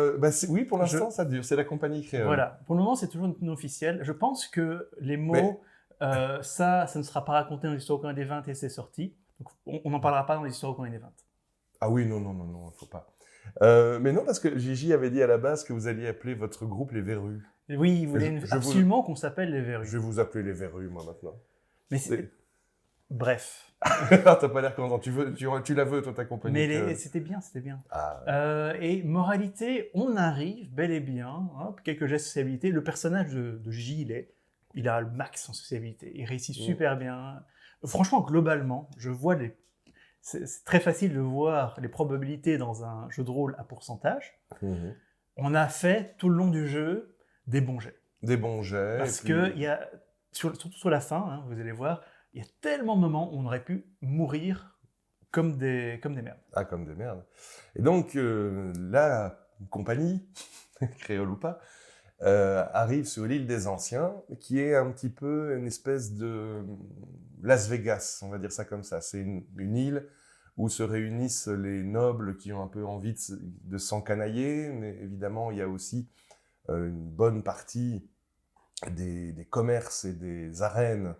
oui, pour l'instant, ça dure, c'est la compagnie créole. Voilà, pour le moment, c'est toujours non officiel. Je pense que les mots, ça ne sera pas raconté dans l'histoire au coin des 20 et c'est sorti. Donc, on n'en parlera pas dans l'histoire au coin des 20. Ah oui, non, il faut pas. Mais non, parce que Gigi avait dit à la base que vous alliez appeler votre groupe les Verrues. Oui, il voulait absolument qu'on s'appelle les Verrues. Je vais vous appeler les Verrues, moi, maintenant. Mais bref. T'as pas l'air content. Tu la veux, toi, ta compagnie. Mais c'était bien. Ah. Et moralité, on arrive bel et bien, quelques gestes de sociabilité. Le personnage de Gigi, il a le max en sociabilité. Il réussit super bien. Franchement, globalement, c'est très facile de voir les probabilités dans un jeu de rôle à pourcentage. On a fait tout le long du jeu des bons jets. Des bons jets. Parce que surtout sur la fin, vous allez voir, il y a tellement de moments où on aurait pu mourir comme des merdes. Ah, comme des merdes. Et donc, la compagnie, créole ou pas, arrive sur l'île des Anciens, qui est un petit peu une espèce de Las Vegas, on va dire ça comme ça. C'est une île où se réunissent les nobles qui ont un peu envie de s'encanailler, mais évidemment, il y a aussi une bonne partie des commerces et des arènes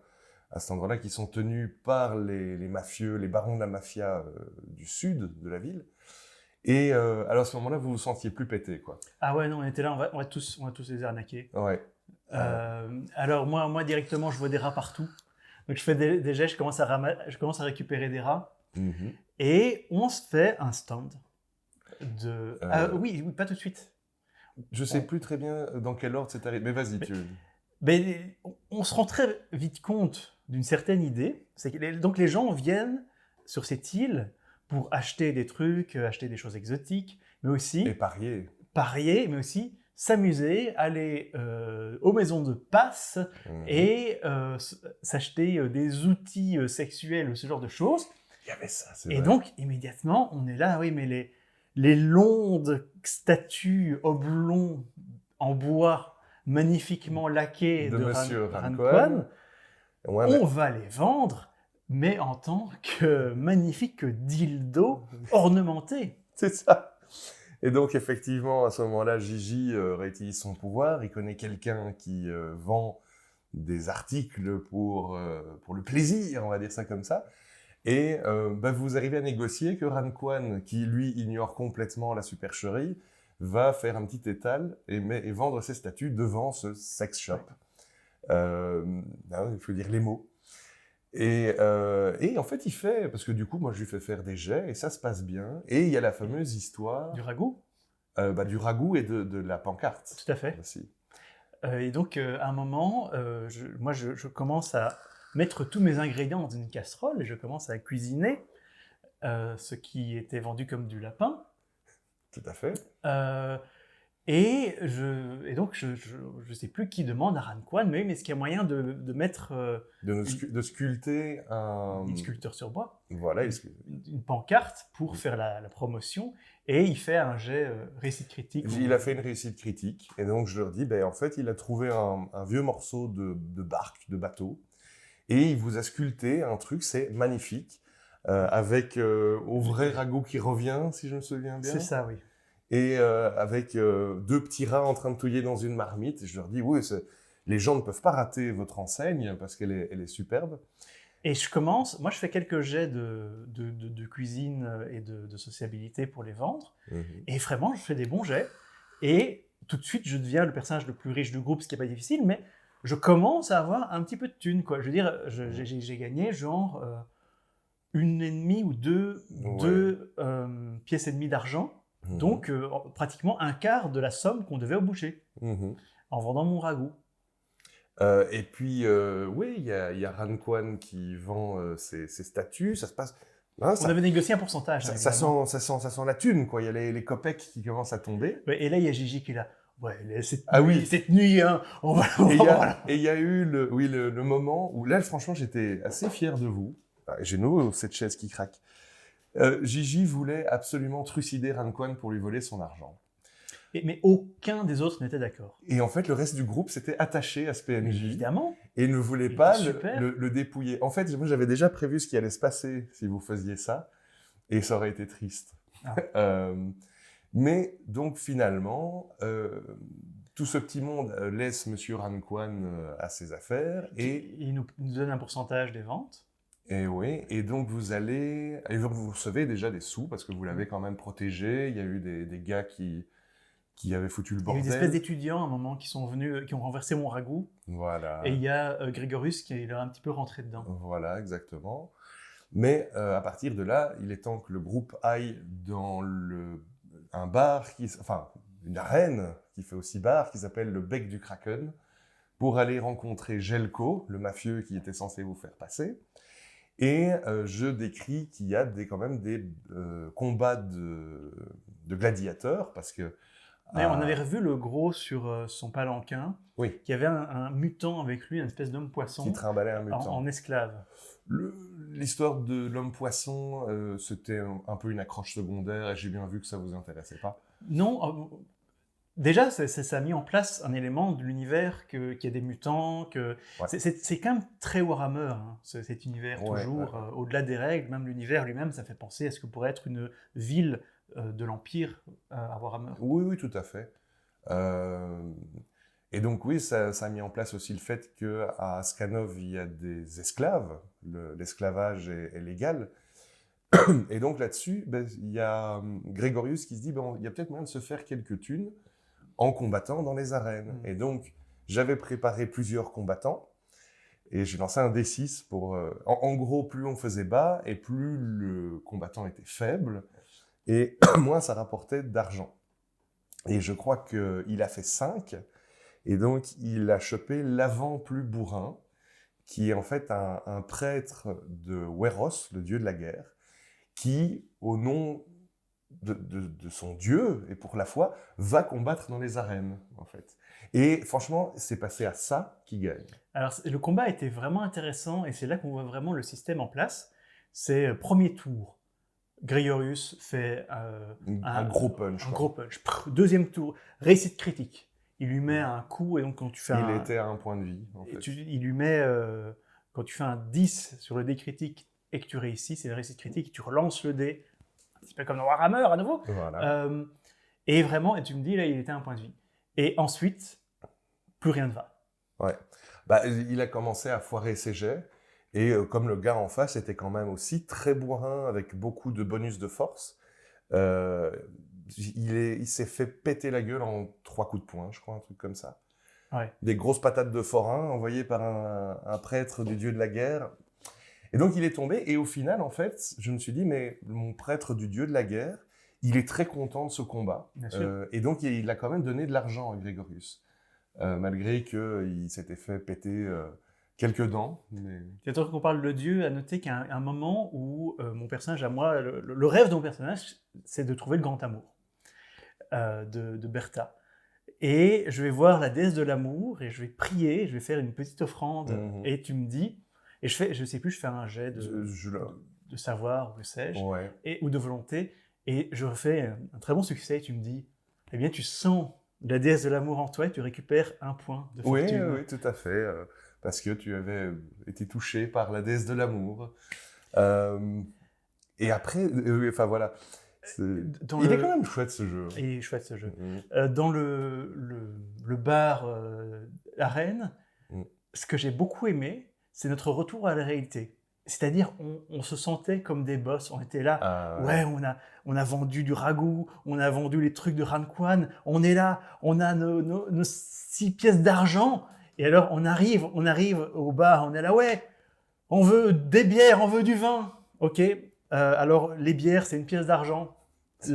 à cet endroit-là qui sont tenus par les mafieux, les barons de la mafia du sud de la ville. Et alors à ce moment-là, vous vous sentiez plus pété, quoi. Ah ouais, non, on était là, on va tous les arnaquer. Ouais. Alors moi directement, je vois des rats partout. Donc je fais des jets, je commence à récupérer des rats. Et on se fait un stand de... oui, pas tout de suite. Je sais plus très bien dans quel ordre c'est arrivé, mais vas-y. Mais on se rend très vite compte d'une certaine idée. Donc les gens viennent sur cette île pour acheter des trucs, acheter des choses exotiques, mais aussi... Et parier. Parier, mais aussi s'amuser, aller aux maisons de passe et s'acheter des outils sexuels, ce genre de choses. Il y avait ça, c'est Et vrai. donc, immédiatement, on est là, oui, mais les longues statues oblongs en bois, magnifiquement laquées De de Monsieur Ran Ranquan. Quan, Ouais, mais on va les vendre, mais en tant que magnifiques dildos ornementés. c'est ça. Et donc, effectivement, à ce moment-là, Gigi réutilise son pouvoir. Il connaît quelqu'un qui vend des articles pour le plaisir, on va dire ça comme ça. Et vous arrivez à négocier que Ranquan, qui lui ignore complètement la supercherie, va faire un petit étal et vendre ses statues devant ce sex shop. Il faut dire les mots. Et en fait, il fait, parce que du coup, moi, je lui fais faire des jets, et ça se passe bien. Et il y a la fameuse histoire Du ragoût, du ragoût et de la pancarte tout à fait. aussi. Et donc, à un moment, je commence à mettre tous mes ingrédients dans une casserole et je commence à cuisiner ce qui était vendu comme du lapin. Tout à fait. Et donc, je ne sais plus qui demande à Ranquan, mais est-ce qu'il y a moyen de mettre De sculpter un... une sculpture sur bois, Voilà, une pancarte pour faire la promotion, et il fait un jet récit critique. il a fait une réussite critique, et donc je leur dis, en fait, il a trouvé un vieux morceau de barque, de bateau, et il vous a sculpté un truc, c'est magnifique, avec au vrai ragoût qui revient, si je me souviens bien. C'est ça, oui. Et avec deux petits rats en train de touiller dans une marmite, et je leur dis, oui, les gens ne peuvent pas rater votre enseigne, parce qu'elle est superbe. Et je fais quelques jets de cuisine et de sociabilité pour les vendre. Et vraiment, je fais des bons jets. Et tout de suite, je deviens le personnage le plus riche du groupe, ce qui n'est pas difficile, mais je commence à avoir un petit peu de thunes, quoi. Je veux dire, j'ai gagné genre 1,5 ou 2 pièces et demie d'argent. Donc, pratiquement un quart de la somme qu'on devait au boucher, en vendant mon ragoût. Et puis, oui, il y a Ranquan qui vend ses statues, ça se passe... On avait négocié un pourcentage. Ça sent la thune, quoi. Il y a les copecs qui commencent à tomber. Ouais, et là, il y a Gigi qui est là. Ouais, cette nuit, hein, Et il y a eu le moment où, là, franchement, j'étais assez fier de vous. J'ai cette chaise qui craque. Gigi voulait absolument trucider Ranquan pour lui voler son argent. Mais aucun des autres n'était d'accord. Et en fait, le reste du groupe s'était attaché à ce PNJ. Évidemment. Et ne voulait pas le dépouiller. En fait, moi, j'avais déjà prévu ce qui allait se passer si vous faisiez ça. Et ça aurait été triste. Ah. Mais donc, finalement, tout ce petit monde laisse Monsieur Ranquan à ses affaires. Et il nous donne un pourcentage des ventes. Et oui, et donc vous recevez déjà des sous parce que vous l'avez quand même protégé. Il y a eu des gars qui avaient foutu le bordel. Il y a eu des espèces d'étudiants à un moment qui sont venus, qui ont renversé mon ragoût. Voilà. Et il y a Grégorius qui leur a un petit peu rentré dedans. Voilà, exactement. Mais à partir de là, il est temps que le groupe aille dans un bar, une arène qui fait aussi bar, qui s'appelle le Bec du Kraken, pour aller rencontrer Jelko, le mafieux qui était censé vous faire passer. Et je décris qu'il y a quand même des combats de gladiateurs, parce que... On avait revu le gros sur son palanquin, oui. Qui avait un mutant avec lui, une espèce d'homme-poisson. Qui trimballait un mutant. En esclave. L'histoire de l'homme-poisson, c'était un peu une accroche secondaire, et j'ai bien vu que ça ne vous intéressait pas. Non, déjà, ça a mis en place un élément de l'univers qu'il y a des mutants, c'est quand même très Warhammer, hein, cet univers, toujours. Au-delà des règles, même l'univers lui-même, ça fait penser à ce que pourrait être une ville de l'Empire à Warhammer. Oui, tout à fait. Et donc oui, ça a mis en place aussi le fait qu'à Skanov, il y a des esclaves, l'esclavage est légal. Et donc là-dessus, il y a Grégorius qui se dit, il y a peut-être moyen de se faire quelques thunes en combattant dans les arènes. Et donc, j'avais préparé plusieurs combattants, et j'ai lancé un D6 pour... en gros, plus on faisait bas, et plus le combattant était faible, et moins ça rapportait d'argent. Et je crois qu'il a fait 5, et donc il a chopé l'avant plus bourrin, qui est en fait un prêtre de Wéros, le dieu de la guerre, qui, au nom de son dieu, et pour la foi, va combattre dans les arènes, en fait. Et franchement, c'est passé à ça qui gagne. Alors, le combat était vraiment intéressant, et c'est là qu'on voit vraiment le système en place. c'est premier tour. Grégorius fait Un gros punch. un quoi. gros punch. Deuxième tour, réussite critique. Il lui met un coup et donc quand tu fais Il était à un point de vie, en fait. il lui met, quand tu fais un 10 sur le dé critique et que tu réussis, c'est une réussite critique, tu relances le dé, un petit peu comme dans Warhammer à nouveau. Voilà. Et vraiment, et tu me dis, là, il était à un point de vie. Et ensuite, plus rien ne va. Ouais. Bah, il a commencé à foirer ses jets, et comme le gars en face était quand même aussi très bourrin, avec beaucoup de bonus de force, il s'est fait péter la gueule en 3 coups de poing, je crois, un truc comme ça. Ouais. Des grosses patates de forain envoyées par un prêtre du dieu de la guerre. Et donc il est tombé, et au final, en fait, je me suis dit, mais mon prêtre du dieu de la guerre, il est très content de ce combat. Bien sûr. Et donc il a quand même donné de l'argent à Grégorius, malgré qu'il s'était fait péter quelques dents. Mais... C'est toi qu'on parle de Dieu, à noter qu'il y a un moment où mon personnage, à moi, le rêve de mon personnage, c'est de trouver le grand amour de Bertha. Et je vais voir la déesse de l'amour et je vais prier, je vais faire une petite offrande. Et tu me dis, et je sais plus, je fais un jet de savoir, ou que sais-je, Ouais. ou de volonté, et je refais un très bon succès. Et tu me dis, eh bien, tu sens la déesse de l'amour en toi et tu récupères un point de fortune. Oui, tout à fait. Parce que tu avais été touché par la déesse de l'amour. Et après, enfin voilà. Il est quand même chouette ce jeu. Il est chouette ce jeu. Mhm. Dans le bar Arène, ce que j'ai beaucoup aimé, c'est notre retour à la réalité. C'est-à-dire, on se sentait comme des boss. On était là, ouais, on a vendu du ragoût, on a vendu les trucs de Ranquan, on est là, on a nos 6 pièces d'argent. Et alors, on arrive au bar, on est là, ouais, on veut des bières, on veut du vin. Ok, alors les bières, c'est 1 pièce d'argent. C'est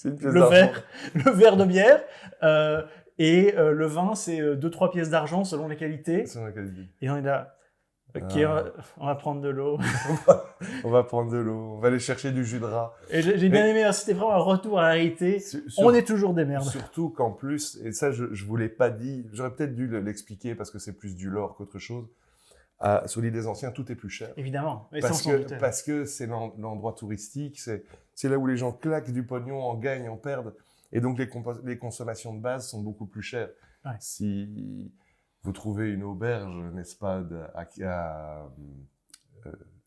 une pièce d'argent. Le verre de bière. Et le vin, c'est 2-3 pièces d'argent selon les qualités. Selon la qualité. Et on est là, ok, on va prendre de l'eau. On va prendre de l'eau, on va aller chercher du jus de rat. Et j'ai bien aimé, c'était vraiment un retour à la réalité. On est toujours des merdes. Surtout qu'en plus, et ça je vous l'ai pas dit, j'aurais peut-être dû l'expliquer parce que c'est plus du lore qu'autre chose, sur l'île des Anciens, tout est plus cher. Évidemment. Et Parce que c'est l'endroit touristique, c'est là où les gens claquent du pognon, en gagnent, en perdent. Et donc les consommations de base sont beaucoup plus chères. Ouais. Si vous trouvez une auberge, n'est-ce pas,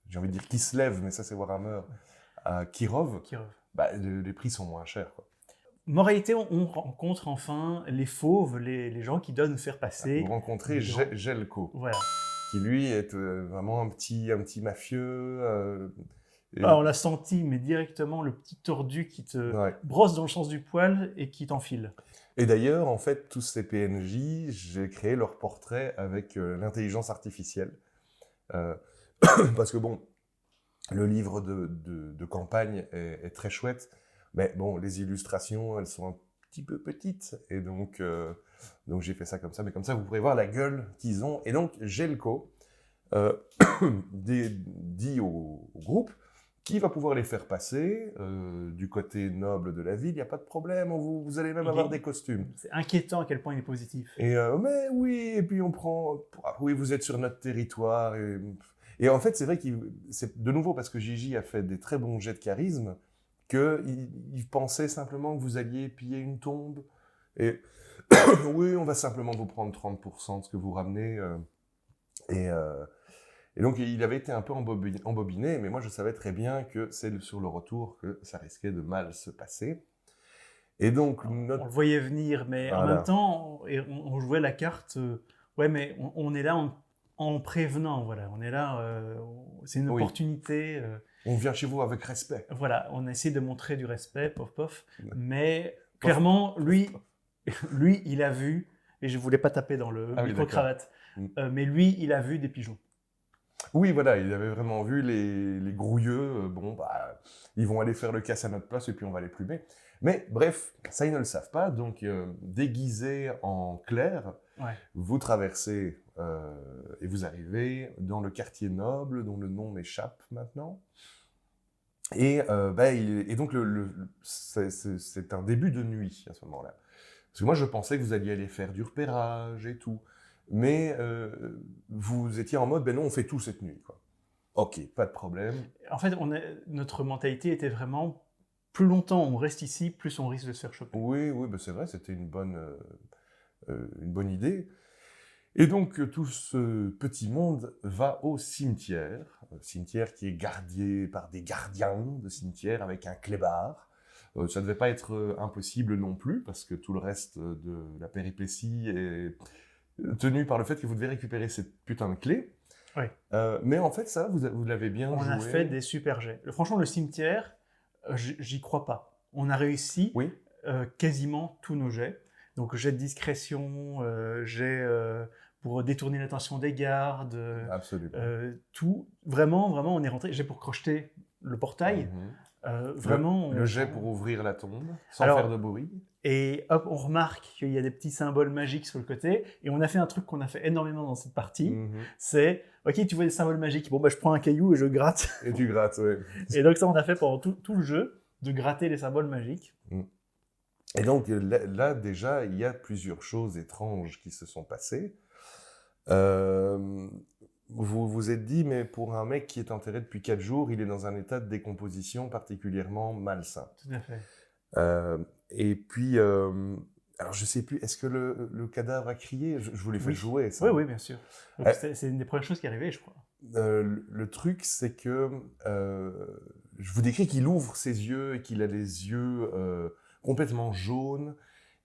j'ai envie de dire Kislev, mais ça c'est Warhammer, à Kirov, bah, les prix sont moins chers, quoi. Moralité, on rencontre enfin les fauves, les gens qui donnent faire passer. Vous rencontrez Jelko, voilà. qui lui est vraiment un petit mafieux. On l'a senti, mais directement le petit tordu qui te brosse dans le sens du poil et qui t'enfile. Et d'ailleurs, en fait, tous ces PNJ, j'ai créé leur portrait avec l'intelligence artificielle. Parce que bon, le livre de campagne est très chouette, mais bon, les illustrations, elles sont un petit peu petites, et donc j'ai fait ça comme ça, mais comme ça, vous pourrez voir la gueule qu'ils ont. Et donc, Jelko dit au groupe qui va pouvoir les faire passer du côté noble de la ville, il n'y a pas de problème, vous allez même avoir des costumes. C'est inquiétant à quel point il est positif. Et mais oui, et puis on prend... Oui, vous êtes sur notre territoire. Et en fait, c'est vrai que c'est de nouveau parce que Gigi a fait des très bons jets de charisme, qu'il pensait simplement que vous alliez piller une tombe. Et oui, on va simplement vous prendre 30% de ce que vous ramenez. Et donc, il avait été un peu embobiné, mais moi, je savais très bien que c'est sur le retour que ça risquait de mal se passer. Et donc, on le voyait venir, mais en même temps, on jouait la carte. Ouais, mais on est là en prévenant, voilà. On est là, c'est une opportunité. On vient chez vous avec respect. Voilà, on essaie de montrer du respect, pof. Mais clairement, lui, il a vu, et je voulais pas taper dans le micro-cravate, mais lui, il a vu des pigeons. Oui, voilà, il avait vraiment vu les grouilleux, ils vont aller faire le casse à notre place et puis on va les plumer. Mais bref, ça ils ne le savent pas, donc déguisé en clair, vous traversez et vous arrivez dans le quartier noble dont le nom m'échappe maintenant. Et donc c'est un début de nuit à ce moment-là. Parce que moi je pensais que vous alliez aller faire du repérage et tout. Mais vous étiez en mode, non, on fait tout cette nuit, quoi. Ok, pas de problème. En fait, notre mentalité était vraiment, plus longtemps on reste ici, plus on risque de se faire choper. Oui, oui, bah c'est vrai, c'était une bonne idée. Et donc, tout ce petit monde va au cimetière qui est gardé par des gardiens de cimetière avec un clébard. Ça ne devait pas être impossible non plus, parce que tout le reste de la péripétie est tenu par le fait que vous devez récupérer cette putain de clé. Oui. Mais en fait, ça, vous l'avez bien joué. On a fait des super jets. Franchement, le cimetière, j'y crois pas. On a réussi Oui. quasiment tous nos jets. Donc, jet de discrétion, jet pour détourner l'attention des gardes, Absolument. tout. Vraiment, on est rentré. Jet pour crocheter le portail. Vraiment. Le jet pour ouvrir la tombe, sans Alors, faire de bruit. Et hop, on remarque qu'il y a des petits symboles magiques sur le côté. Et on a fait un truc qu'on a fait énormément dans cette partie. C'est, ok, tu vois des symboles magiques. Bon, bah, je prends un caillou et je gratte. Et tu grattes, oui. Et donc ça, on a fait pendant tout le jeu, de gratter les symboles magiques. Et donc là, déjà, il y a plusieurs choses étranges qui se sont passées. Vous vous êtes dit, mais pour un mec qui est enterré depuis 4 jours, il est dans un état de décomposition particulièrement malsain. Tout à fait. Et puis, alors je sais plus, est-ce que le cadavre a crié? Je vous l'ai fait jouer, ça. Oui, bien sûr. C'est une des premières choses qui est arrivée, je crois. Le truc, c'est que je vous décris qu'il ouvre ses yeux et qu'il a les yeux complètement jaunes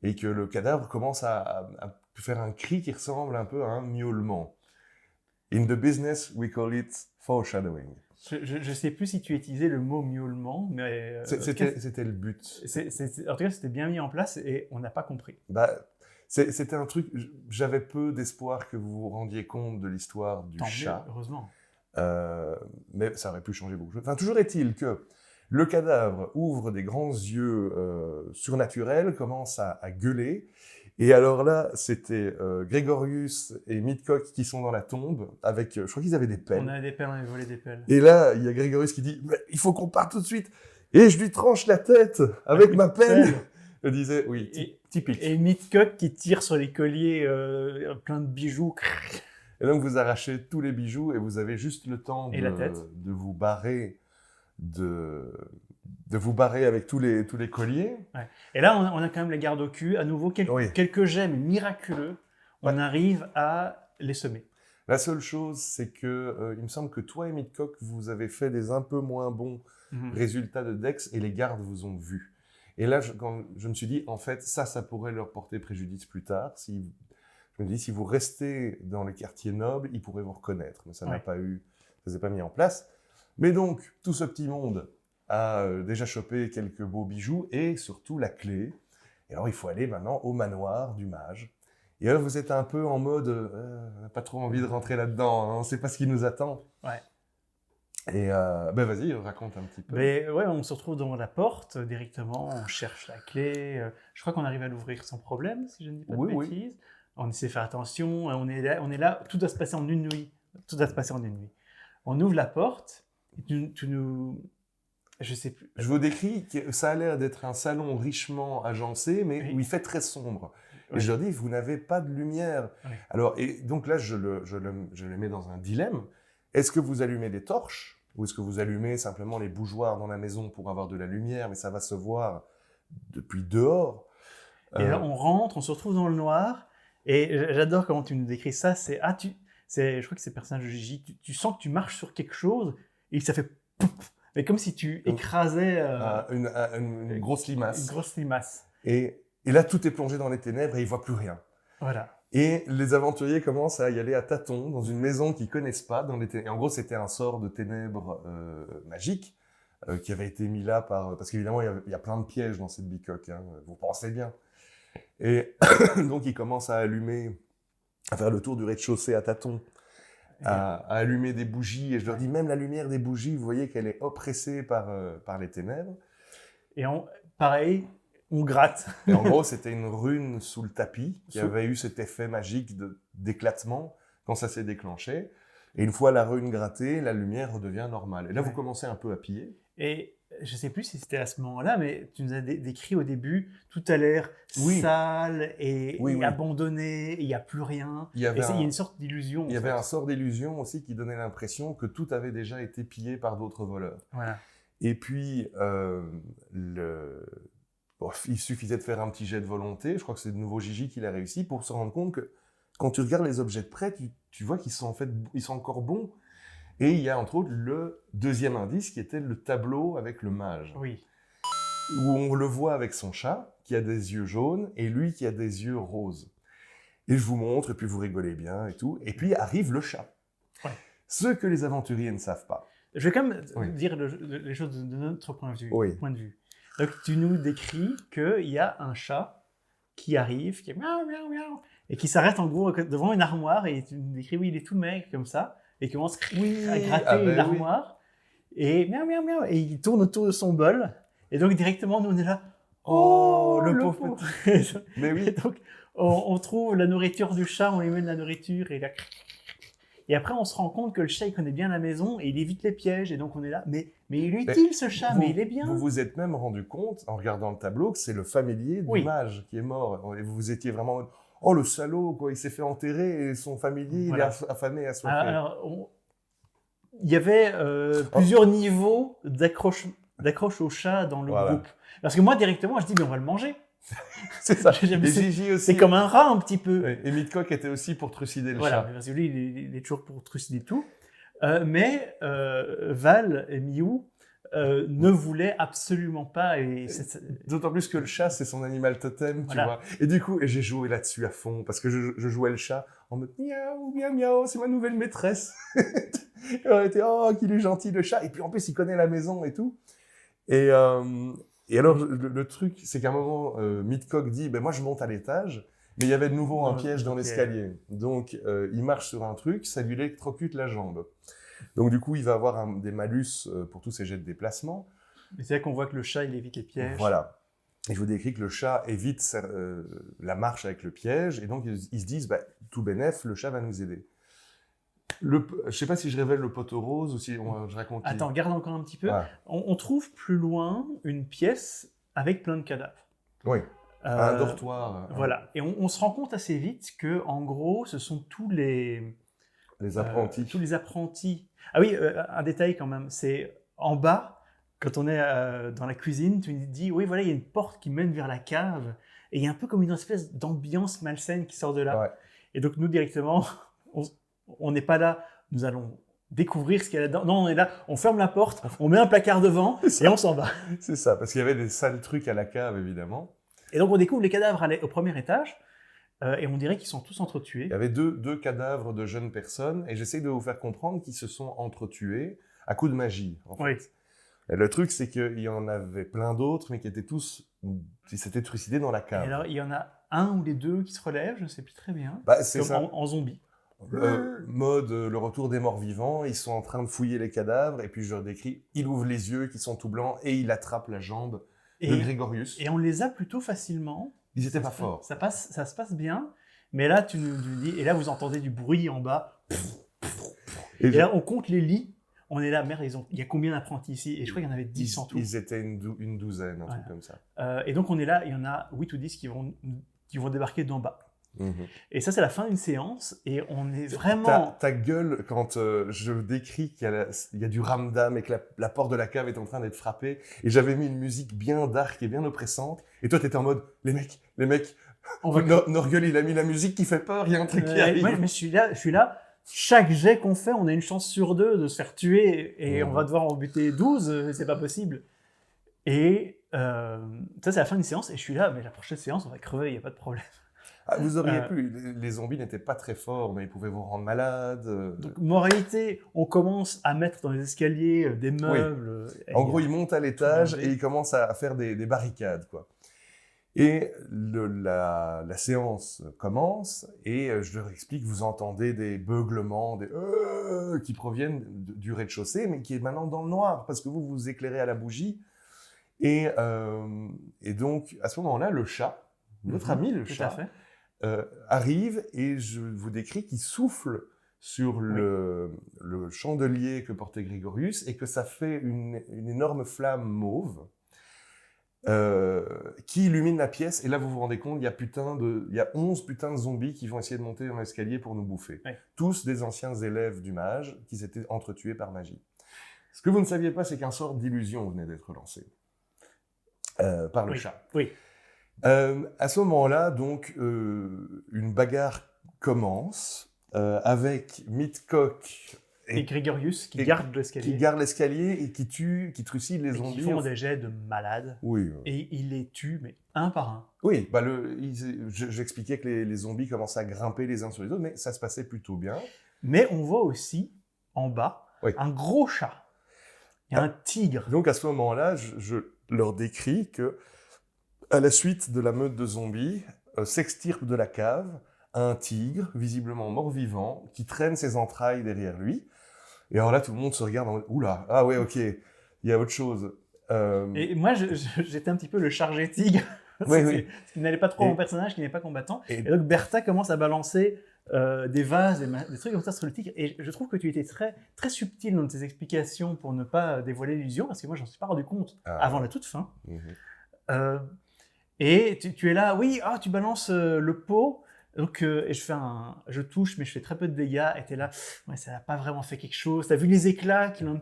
et que le cadavre commence à faire un cri qui ressemble un peu à un miaulement. In the business, we call it foreshadowing. Je sais plus si tu utilisais le mot miaulement, mais... C'était le but. En tout cas, c'était bien mis en place et on n'a pas compris. C'était un truc... J'avais peu d'espoir que vous vous rendiez compte de l'histoire du chat. Mieux, heureusement. Mais ça aurait pu changer beaucoup de choses. Enfin, toujours est-il que le cadavre ouvre des grands yeux surnaturels, commence à gueuler. Et alors là, c'était Grégorius et Midcock qui sont dans la tombe avec... je crois qu'ils avaient des pelles. On avait des pelles, on avait volé des pelles. Et là, il y a Grégorius qui dit « Il faut qu'on parte tout de suite !» Et je lui tranche la tête avec ma pelle. Je disais, oui, typique. Et Midcock qui tire sur les colliers plein de bijoux. Et donc, vous arrachez tous les bijoux et vous avez juste le temps de vous barrer avec tous les colliers. Ouais. Et là, on a quand même les gardes au cul. À nouveau, quelques jets, mais miraculeux. On arrive à les semer. La seule chose, c'est que il me semble que toi et Midcock, vous avez fait des un peu moins bons résultats de Dex et les gardes vous ont vus. Et là, quand je me suis dit, en fait, ça pourrait leur porter préjudice plus tard. Je me dis, si vous restez dans les quartiers nobles, ils pourraient vous reconnaître. Mais ça n'a pas eu, ça s'est pas mis en place. Mais donc, tout ce petit monde a déjà chopé quelques beaux bijoux et surtout la clé. Et alors, il faut aller maintenant au manoir du mage. Et alors, vous êtes un peu en mode, on n'a pas trop envie de rentrer là-dedans, hein, on ne sait pas ce qui nous attend. Ouais. Et vas-y, raconte un petit peu. On se retrouve devant la porte directement, on cherche la clé. Je crois qu'on arrive à l'ouvrir sans problème, si je ne dis pas de bêtises. On essaie de faire attention, on est là, tout doit se passer en une nuit. On ouvre la porte, et tu nous... Je sais plus. Je vous décris que ça a l'air d'être un salon richement agencé, mais où il fait très sombre. Et je leur dis, vous n'avez pas de lumière. Alors, et donc là, je le mets dans un dilemme. Est-ce que vous allumez des torches ou est-ce que vous allumez simplement les bougeoirs dans la maison pour avoir de la lumière, mais ça va se voir depuis dehors? Et là, on rentre, on se retrouve dans le noir. Et j'adore comment tu nous décris ça. Je crois que c'est le personnage de Gigi. Tu sens que tu marches sur quelque chose et ça fait pouf, mais comme si tu écrasais une grosse limace. Une grosse limace. Et là, tout est plongé dans les ténèbres et ils ne voient plus rien. Voilà. Et les aventuriers commencent à y aller à tâtons dans une maison qu'ils ne connaissent pas. Et en gros, c'était un sort de ténèbres magique qui avait été mis là parce qu'évidemment, il y a plein de pièges dans cette bicoque. Hein, vous pensez bien. Et donc, ils commencent à faire le tour du rez-de-chaussée à tâtons, à allumer des bougies. Et je leur dis, même la lumière des bougies, vous voyez qu'elle est oppressée par les ténèbres. Et pareil, on gratte. Et en gros, c'était une rune sous le tapis qui avait eu cet effet magique d'éclatement quand ça s'est déclenché. Et une fois la rune grattée, la lumière redevient normale. Et là, vous commencez un peu à piller. Et je sais plus si c'était à ce moment-là, mais tu nous as décrit au début, tout a l'air Oui. sale et, Oui, et oui. abandonné, il n'y a plus rien. Il y avait Et il y a une sorte d'illusion. Il y en avait fait. un sort d'illusion aussi qui donnait l'impression que tout avait déjà été pillé par d'autres voleurs. Voilà. Et puis, il suffisait de faire un petit jet de volonté, je crois que c'est de nouveau Gigi qui l'a réussi, pour se rendre compte que quand tu regardes les objets de près, tu vois qu'ils sont en fait, ils sont encore bons. Et il y a entre autres le deuxième indice qui était le tableau avec le mage, Oui. où on le voit avec son chat qui a des yeux jaunes et lui qui a des yeux roses. Et je vous montre, et puis vous rigolez bien et tout. Et puis arrive le chat. Ouais. Ce que les aventuriers ne savent pas. Je vais quand même Oui. dire les choses de notre point de vue. Oui. Donc, tu nous décris qu'il y a un chat qui arrive, qui est miaou, miaou, miaou, et qui s'arrête en gros devant une armoire, et tu nous décris, oui, il est tout maigre comme ça, et qui commence à gratter une armoire, et miaou, miaou, miaou, et il tourne autour de son bol, et donc directement, nous on est là, oh, le pauvre petit. Mais oui. Et donc, on trouve la nourriture du chat, on lui met de la nourriture, et là... Et après, on se rend compte que le chat, il connaît bien la maison et il évite les pièges. Et donc, on est là. Mais il est utile, ce chat, mais il est bien. Vous vous êtes même rendu compte, en regardant le tableau, que c'est le familier du mage qui est mort. Et vous étiez vraiment... Oh, le salaud, quoi. Il s'est fait enterrer et son familier, il est affamé, assoiffé. Alors, il y avait plusieurs niveaux d'accroche au chat dans le groupe. Parce que moi, directement, je dis, mais on va le manger. C'est ça. Et Gigi aussi. C'est comme un rat un petit peu. Oui. Et Midcock était aussi pour trucider le chat. Parce que lui, il est toujours pour trucider tout. Mais Val et Miou ne voulaient absolument pas. D'autant plus que le chat, c'est son animal totem, tu vois. Et du coup, j'ai joué là-dessus à fond, parce que je jouais le chat en mode miaou, miaou, miaou, c'est ma nouvelle maîtresse. Et on était, oh, qu'il est gentil le chat. Et puis en plus, il connaît la maison et tout. Et alors, le truc, c'est qu'à un moment, Midcock dit, ben moi je monte à l'étage, mais il y avait de nouveau un piège dans l'escalier. Donc, il marche sur un truc, ça lui électrocute la jambe. Donc, du coup, il va avoir des malus pour tous ses jets de déplacement. Et c'est là qu'on voit que le chat, il évite les pièges. Voilà. Et je vous décris que le chat évite la marche avec le piège, et donc ils se disent, bah, tout bénef, le chat va nous aider. Je ne sais pas si je révèle le poteau rose ou si je raconte. Attends, garde encore un petit peu. Ouais. On trouve plus loin une pièce avec plein de cadavres. Oui. Un dortoir. Voilà. Et on se rend compte assez vite que, en gros, ce sont tous les apprentis. Tous les apprentis. Ah oui, un détail quand même. C'est en bas, quand on est dans la cuisine, tu nous dis, oui, voilà, il y a une porte qui mène vers la cave. Et il y a un peu comme une espèce d'ambiance malsaine qui sort de là. Ouais. Et donc, nous, directement, on n'est pas là, nous allons découvrir ce qu'il y a là-dedans. Non, on est là, on ferme la porte, on met un placard devant et on s'en va. C'est ça, parce qu'il y avait des sales trucs à la cave, évidemment. Et donc, on découvre les cadavres au premier étage et on dirait qu'ils sont tous entretués. Il y avait deux cadavres de jeunes personnes et j'essaie de vous faire comprendre qu'ils se sont entretués à coup de magie, en fait. Oui. Et le truc, c'est qu'il y en avait plein d'autres, mais qui s'étaient trucidés dans la cave. Et alors, il y en a un ou les deux qui se relèvent, je ne sais plus très bien, bah, c'est ça. En zombie. Mode le retour des morts vivants, ils sont en train de fouiller les cadavres, et puis je leur décris, il ouvre les yeux qui sont tout blancs, et il attrape la jambe de Grégorius. Et on les a plutôt facilement. Ils étaient pas forts. Ça se passe bien, mais là, tu nous dis, et là, vous entendez du bruit en bas. Et là, on compte les lits. On est là, merde, il y a combien d'apprentis ici? Et je crois qu'il y en avait 10 en tout. Ils étaient une douzaine, un truc comme ça. Et donc, on est là, il y en a 8 ou 10 qui vont débarquer d'en bas. Mmh. Et ça, c'est la fin d'une séance, et on est vraiment... Ta gueule, quand je décris qu'il y a du ramdam et que la porte de la cave est en train d'être frappée, et j'avais mis une musique bien dark et bien oppressante, et toi, t'étais en mode, les mecs, Norgueul, il a mis la musique qui fait peur, il y a un truc qui arrive. Ouais, mais je suis là, chaque jet qu'on fait, on a une chance sur 2 de se faire tuer, et on va devoir en buter 12, c'est pas possible. Et ça, c'est la fin d'une séance, et je suis là, mais la prochaine séance, on va crever, il n'y a pas de problème. Ah, vous auriez pu, les zombies n'étaient pas très forts, mais ils pouvaient vous rendre malade. Donc, moralité, on commence à mettre dans les escaliers des meubles. Oui. En gros, ils montent à l'étage et ils commencent à faire des barricades, quoi. Et la séance commence, et je leur explique, vous entendez des beuglements, des qui proviennent du rez-de-chaussée, mais qui est maintenant dans le noir, parce que vous éclairez à la bougie. Et donc, à ce moment-là, le chat, notre ami le chat, arrive, et je vous décris qu'il souffle sur le chandelier que portait Grégorius et que ça fait une énorme flamme mauve qui illumine la pièce. Et là, vous vous rendez compte, il y a 11 putains de zombies qui vont essayer de monter dans l'escalier pour nous bouffer. Ouais. Tous des anciens élèves du mage qui s'étaient entretués par magie. Ce que vous ne saviez pas, c'est qu'un sort d'illusion venait d'être lancé par le chat. Oui. À ce moment-là, donc, une bagarre commence avec Midcock Et Grégorius qui garde l'escalier. qui garde l'escalier et qui trucide les et zombies. qui font des jets de malades. Oui. Et il les tue, mais un par un. Oui, bah j'expliquais que les zombies commençaient à grimper les uns sur les autres, mais ça se passait plutôt bien. Mais on voit aussi, en bas, un gros chat. Il y a un tigre. Donc à ce moment-là, je leur décris que, à la suite de la meute de zombies, s'extirpe de la cave un tigre, visiblement mort-vivant, qui traîne ses entrailles derrière lui. Et alors là, tout le monde se regarde en mode « Oula, ah ouais, ok, il y a autre chose. » Et moi, j'étais un petit peu le chargé tigre. Oui. Ce qui n'allait pas trop à mon personnage, qui n'est pas combattant. Et donc Bertha commence à balancer des vases, des trucs comme ça sur le tigre. Et je trouve que tu étais très, très subtil dans tes explications pour ne pas dévoiler l'illusion, parce que moi, j'en suis pas rendu compte avant la toute fin. Et tu es là, oui, tu balances le pot. Donc, et je touche, mais je fais très peu de dégâts. Et tu es là, ouais, ça n'a pas vraiment fait quelque chose. Tu as vu les éclats qui ont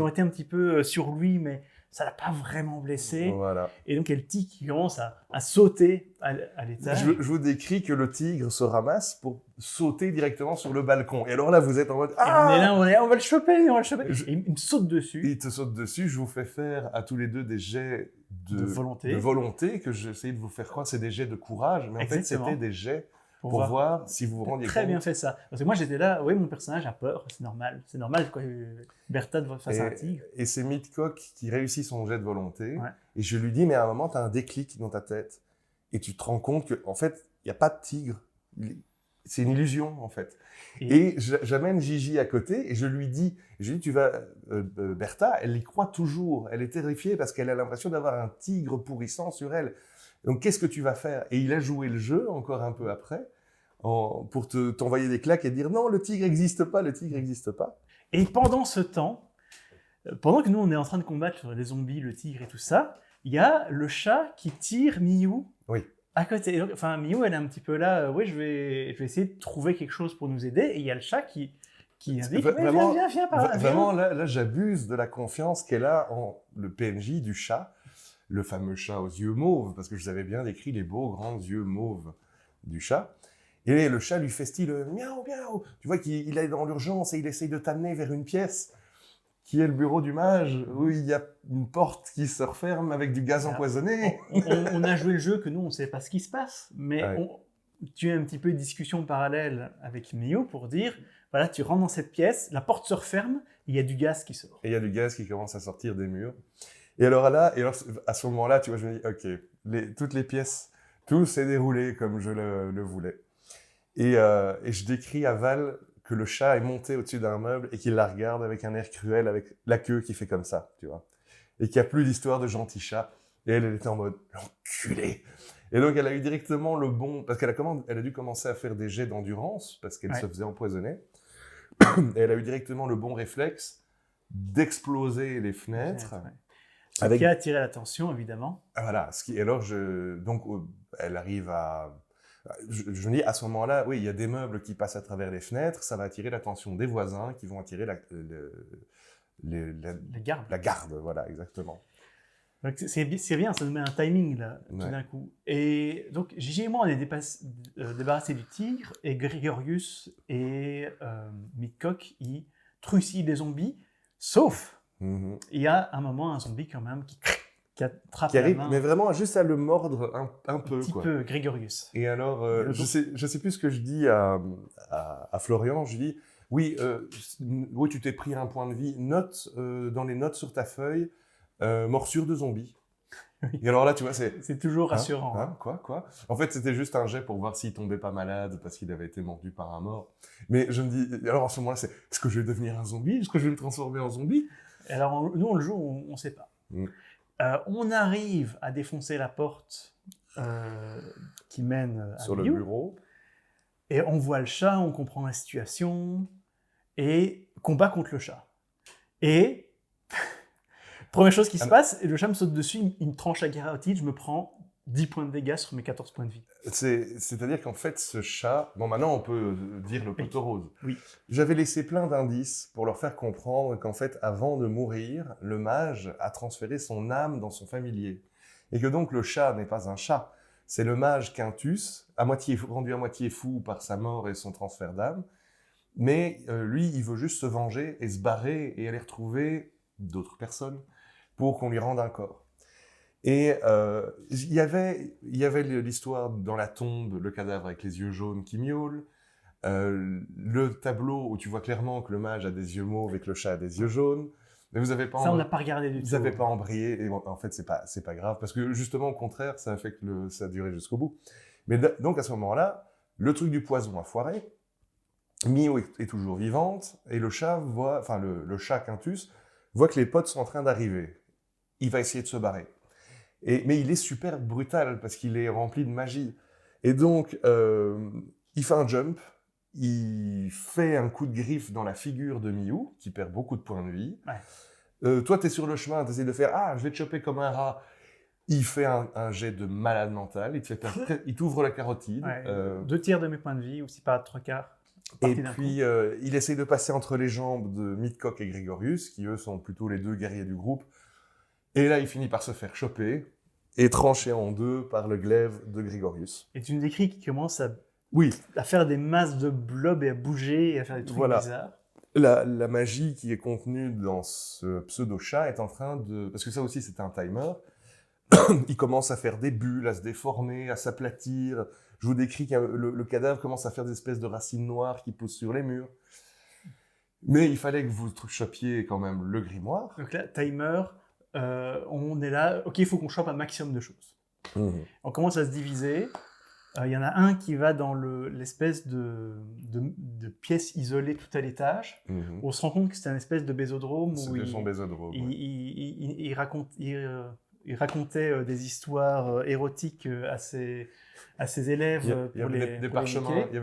été un petit peu sur lui, mais ça l'a pas vraiment blessé. Voilà. Et donc, il y a le tigre qui commence à sauter à l'étage. Je vous décris que le tigre se ramasse pour sauter directement sur le balcon. Et alors là, vous êtes en mode « Ah !» On est là, on va le choper. Et il me saute dessus. Il te saute dessus. Je vous fais faire à tous les deux des jets de volonté que j'essayais de vous faire croire. C'est des jets de courage, mais en fait, c'était des jets pour voir si vous vous rendiez compte. Très bien fait ça. Parce que moi, j'étais là, oui, mon personnage a peur, c'est normal. C'est normal, quoi. Bertha face à un tigre. Et c'est Midcock qui réussit son jet de volonté. Ouais. Et je lui dis, mais à un moment, tu as un déclic dans ta tête. Et tu te rends compte qu'en fait, il n'y a pas de tigre. C'est une illusion, en fait. Et j'amène Gigi à côté et je lui dis, tu vas... Bertha, elle y croit toujours. Elle est terrifiée parce qu'elle a l'impression d'avoir un tigre pourrissant sur elle. Donc, qu'est-ce que tu vas faire? Et il a joué le jeu encore un peu après pour t'envoyer des claques et dire non, le tigre n'existe pas, le tigre n'existe pas. Et pendant ce temps, pendant que nous, on est en train de combattre les zombies, le tigre et tout ça, il y a le chat qui tire Miou à côté. Enfin, Miou, elle est un petit peu là, oui, je vais essayer de trouver quelque chose pour nous aider. Et il y a le chat qui indique, viens par là. Vraiment, là, j'abuse de la confiance qu'elle a en le PNJ du chat. Le fameux chat aux yeux mauves, parce que je vous avais bien décrit les beaux grands yeux mauves du chat. Et le chat lui fait style miaou, miaou. Tu vois qu'il est dans l'urgence et il essaye de t'amener vers une pièce qui est le bureau du mage, où il y a une porte qui se referme avec du gaz empoisonné. On a joué le jeu que nous, on ne sait pas ce qui se passe, mais tu as un petit peu de discussion parallèle avec Mio pour dire, voilà, tu rentres dans cette pièce, la porte se referme, il y a du gaz qui sort. Et il y a du gaz qui commence à sortir des murs. Et alors à ce moment-là, tu vois, je me dis, ok, toutes les pièces, tout s'est déroulé comme je le voulais. Et je décris à Val que le chat est monté au-dessus d'un meuble et qu'il la regarde avec un air cruel, avec la queue qui fait comme ça, tu vois. Et qu'il n'y a plus d'histoire de gentil chat. Et elle était en mode, l'enculé. Et donc, elle a eu directement le bon... Parce qu'elle a dû commencer à faire des jets d'endurance, parce qu'elle se faisait empoisonner. Et elle a eu directement le bon réflexe d'exploser les fenêtres. Ce qui a attiré l'attention, évidemment. Voilà. Donc, elle arrive à... Je me dis, à ce moment-là, oui, il y a des meubles qui passent à travers les fenêtres, ça va attirer l'attention des voisins, qui vont attirer la garde. Voilà, exactement. Donc c'est bien, ça nous met un timing, là, tout d'un coup. Et donc, Gigi et moi, on est débarrassés du tigre, et Grégorius et Midcock, ils trucident les zombies, sauf, il y a un moment, un zombie quand même, qui attrape la main. Mais vraiment juste à le mordre un peu. Un petit peu, Grégorius. Et alors, je sais plus ce que je dis à Florian, je dis, oui, tu t'es pris un point de vie, note dans les notes sur ta feuille, morsure de zombie. Oui. Et alors là, tu vois, c'est toujours rassurant. Quoi En fait, c'était juste un jet pour voir s'il tombait pas malade parce qu'il avait été mordu par un mort. Mais je me dis, alors en ce moment-là, est-ce que je vais devenir un zombie? Est-ce que je vais me transformer en zombie? Alors, nous, on le joue, on ne sait pas. On arrive à défoncer la porte qui mène à sur le bureau. Et on voit le chat, on comprend la situation, et combat contre le chat. Et première chose qui se passe, et le chat me saute dessus, il me tranche la carotide, je me prends 10 points de dégâts sur mes 14 points de vie. C'est-à-dire qu'en fait, ce chat... Bon, maintenant, on peut dire le poteau rose. Oui. J'avais laissé plein d'indices pour leur faire comprendre qu'en fait, avant de mourir, le mage a transféré son âme dans son familier. Et que donc, le chat n'est pas un chat. C'est le mage Quintus, rendu à moitié fou par sa mort et son transfert d'âme. Mais lui, il veut juste se venger et se barrer et aller retrouver d'autres personnes pour qu'on lui rende un corps. Et il y avait l'histoire dans la tombe, le cadavre avec les yeux jaunes qui miaule, le tableau où tu vois clairement que le mage a des yeux mauves et que le chat a des yeux jaunes. Mais vous avez pas Ça, on n'a pas regardé du tout. Vous n'avez pas embrayé, et en fait, c'est pas grave, parce que justement, au contraire, ça a fait que ça a duré jusqu'au bout. Mais donc, à ce moment-là, le truc du poison a foiré, Mio est toujours vivante, et le chat le chat Quintus voit que les potes sont en train d'arriver. Il va essayer de se barrer. Mais il est super brutal, parce qu'il est rempli de magie. Et donc, il fait un jump, il fait un coup de griffe dans la figure de Miou, qui perd beaucoup de points de vie. Ouais. Toi, tu es sur le chemin, tu essaies de faire « Ah, je vais te choper comme un rat ». Il fait un jet de malade mental, il t'ouvre la carotide. Ouais, 2 tiers de mes points de vie, ou si pas 3 quarts. Et puis, il essaye de passer entre les jambes de Midcock et Grégorius, qui eux sont plutôt les deux guerriers du groupe. Et là, il finit par se faire choper et trancher en deux par le glaive de Grégorius. Et tu me décris qu'il commence à Oui. À faire des masses de blobs et à bouger et à faire des trucs bizarres. La magie qui est contenue dans ce pseudo-chat est en train de... Parce que ça aussi, c'est un timer. Il commence à faire des bulles, à se déformer, à s'aplatir. Je vous décris que le cadavre commence à faire des espèces de racines noires qui poussent sur les murs. Mais il fallait que vous chopiez quand même le grimoire. Donc là, timer, on est là, ok, il faut qu'on chope un maximum de choses. On commence à se diviser. Il y en a un qui va dans l'espèce de pièce isolée tout à l'étage. On se rend compte que c'est un espèce de bésodrome. C'était son bésodrome. Il racontait des histoires érotiques à ses élèves. Il y avait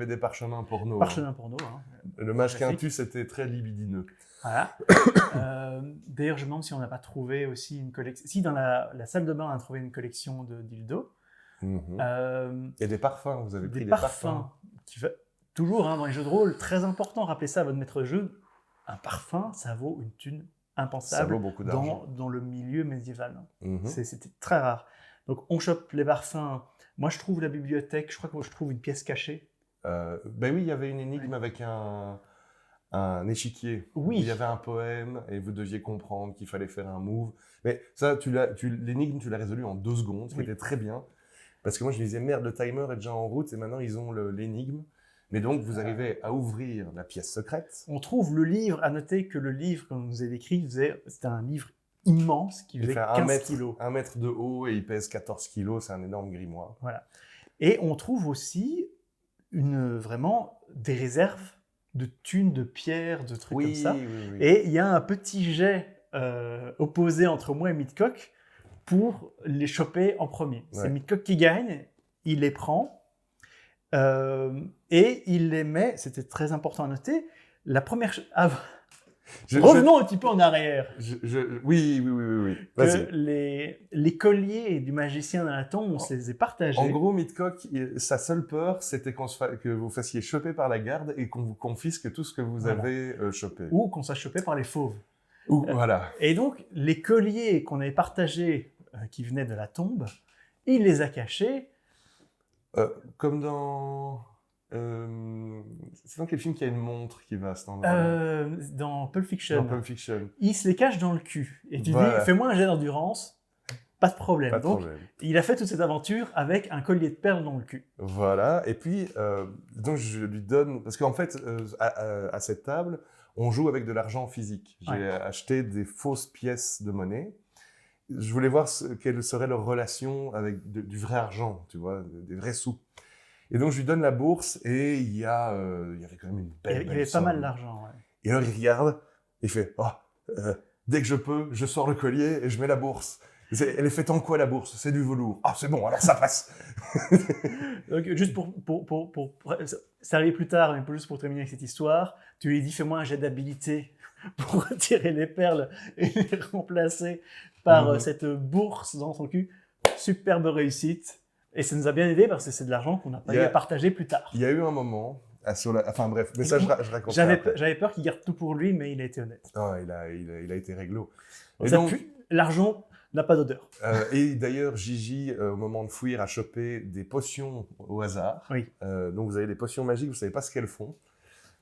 des parchemins porno. Parchemins porno. Hein. Le mage Quintus était très libidineux. Voilà. D'ailleurs, je me demande si on n'a pas trouvé aussi une collection. Si dans la salle de bain, on a trouvé une collection de dildos. Et des parfums, vous avez pris des parfums. Toujours dans les jeux de rôle, très important, rappelez ça à votre maître de jeu, un parfum, ça vaut une thune impensable. Ça vaut beaucoup d'argent. Dans le milieu médiéval. C'était très rare. Donc on chope les parfums. Moi je trouve la bibliothèque, je crois que je trouve une pièce cachée. Ben oui, il y avait une énigme avec un échiquier. Oui. Il y avait un poème et vous deviez comprendre qu'il fallait faire un move. Mais ça, l'énigme, tu l'as résolue en 2 secondes, ce qui était très bien. Parce que moi, je me disais, merde, le timer est déjà en route et maintenant, ils ont l'énigme. Mais donc, vous arrivez à ouvrir la pièce secrète. On trouve le livre, à noter que le livre, comme vous avez décrit, c'était un livre immense qui faisait 15 kilos. 1 mètre de haut et il pèse 14 kilos, c'est un énorme grimoire. Voilà. Et on trouve aussi vraiment des réserves de thunes, de pierres, de trucs comme ça. Oui. Et il y a un petit jet opposé entre moi et Midcock pour les choper en premier. Ouais. C'est Midcock qui gagne, il les prend et il les met, c'était très important à noter, la première... Revenons un petit peu en arrière. Oui. Que les colliers du magicien dans la tombe, on se les est partagés. En gros, Midcock, sa seule peur, c'était que vous fassiez choper par la garde et qu'on vous confisque tout ce que vous avez chopé. Ou qu'on soit chopé par les fauves. Voilà. Et donc, les colliers qu'on avait partagés, qui venaient de la tombe, il les a cachés. Comme dans... c'est dans quel film qu'il y a une montre qui va à cet endroit-là Dans Pulp Fiction. Dans Pulp Fiction. Il se les cache dans le cul. Et tu dis, fais-moi un jet d'endurance, pas de problème. Pas de donc, problème. Il a fait toute cette aventure avec un collier de perles dans le cul. Voilà. Et puis, donc je lui donne... Parce qu'en fait, à cette table, on joue avec de l'argent physique. J'ai acheté des fausses pièces de monnaie. Je voulais voir quelle serait leur relation avec du vrai argent, tu vois, des vrais sous. Et donc, je lui donne la bourse et il y avait quand même une belle Il y avait pas mal d'argent, ouais. Et alors, il regarde, il fait « Oh, dès que je peux, je sors le collier et je mets la bourse. » Elle est faite en quoi la bourse? C'est du velours. Ah, c'est bon, alors ça passe. Donc, juste c'est arrivé plus tard, mais juste pour terminer avec cette histoire, tu lui dis fais-moi un jet d'habilité pour retirer les perles et les remplacer par cette bourse dans son cul. Superbe réussite. Et ça nous a bien aidé parce que c'est de l'argent qu'on n'a pas eu à partager plus tard. Il y a eu un moment, enfin bref, mais ça je raconte ça après. J'avais peur qu'il garde tout pour lui, mais il a été honnête. Non, il a été réglo. Et donc, l'argent n'a pas d'odeur. Et d'ailleurs, Gigi, au moment de fuir, a chopé des potions au hasard. Oui. Donc vous avez des potions magiques, vous savez pas ce qu'elles font.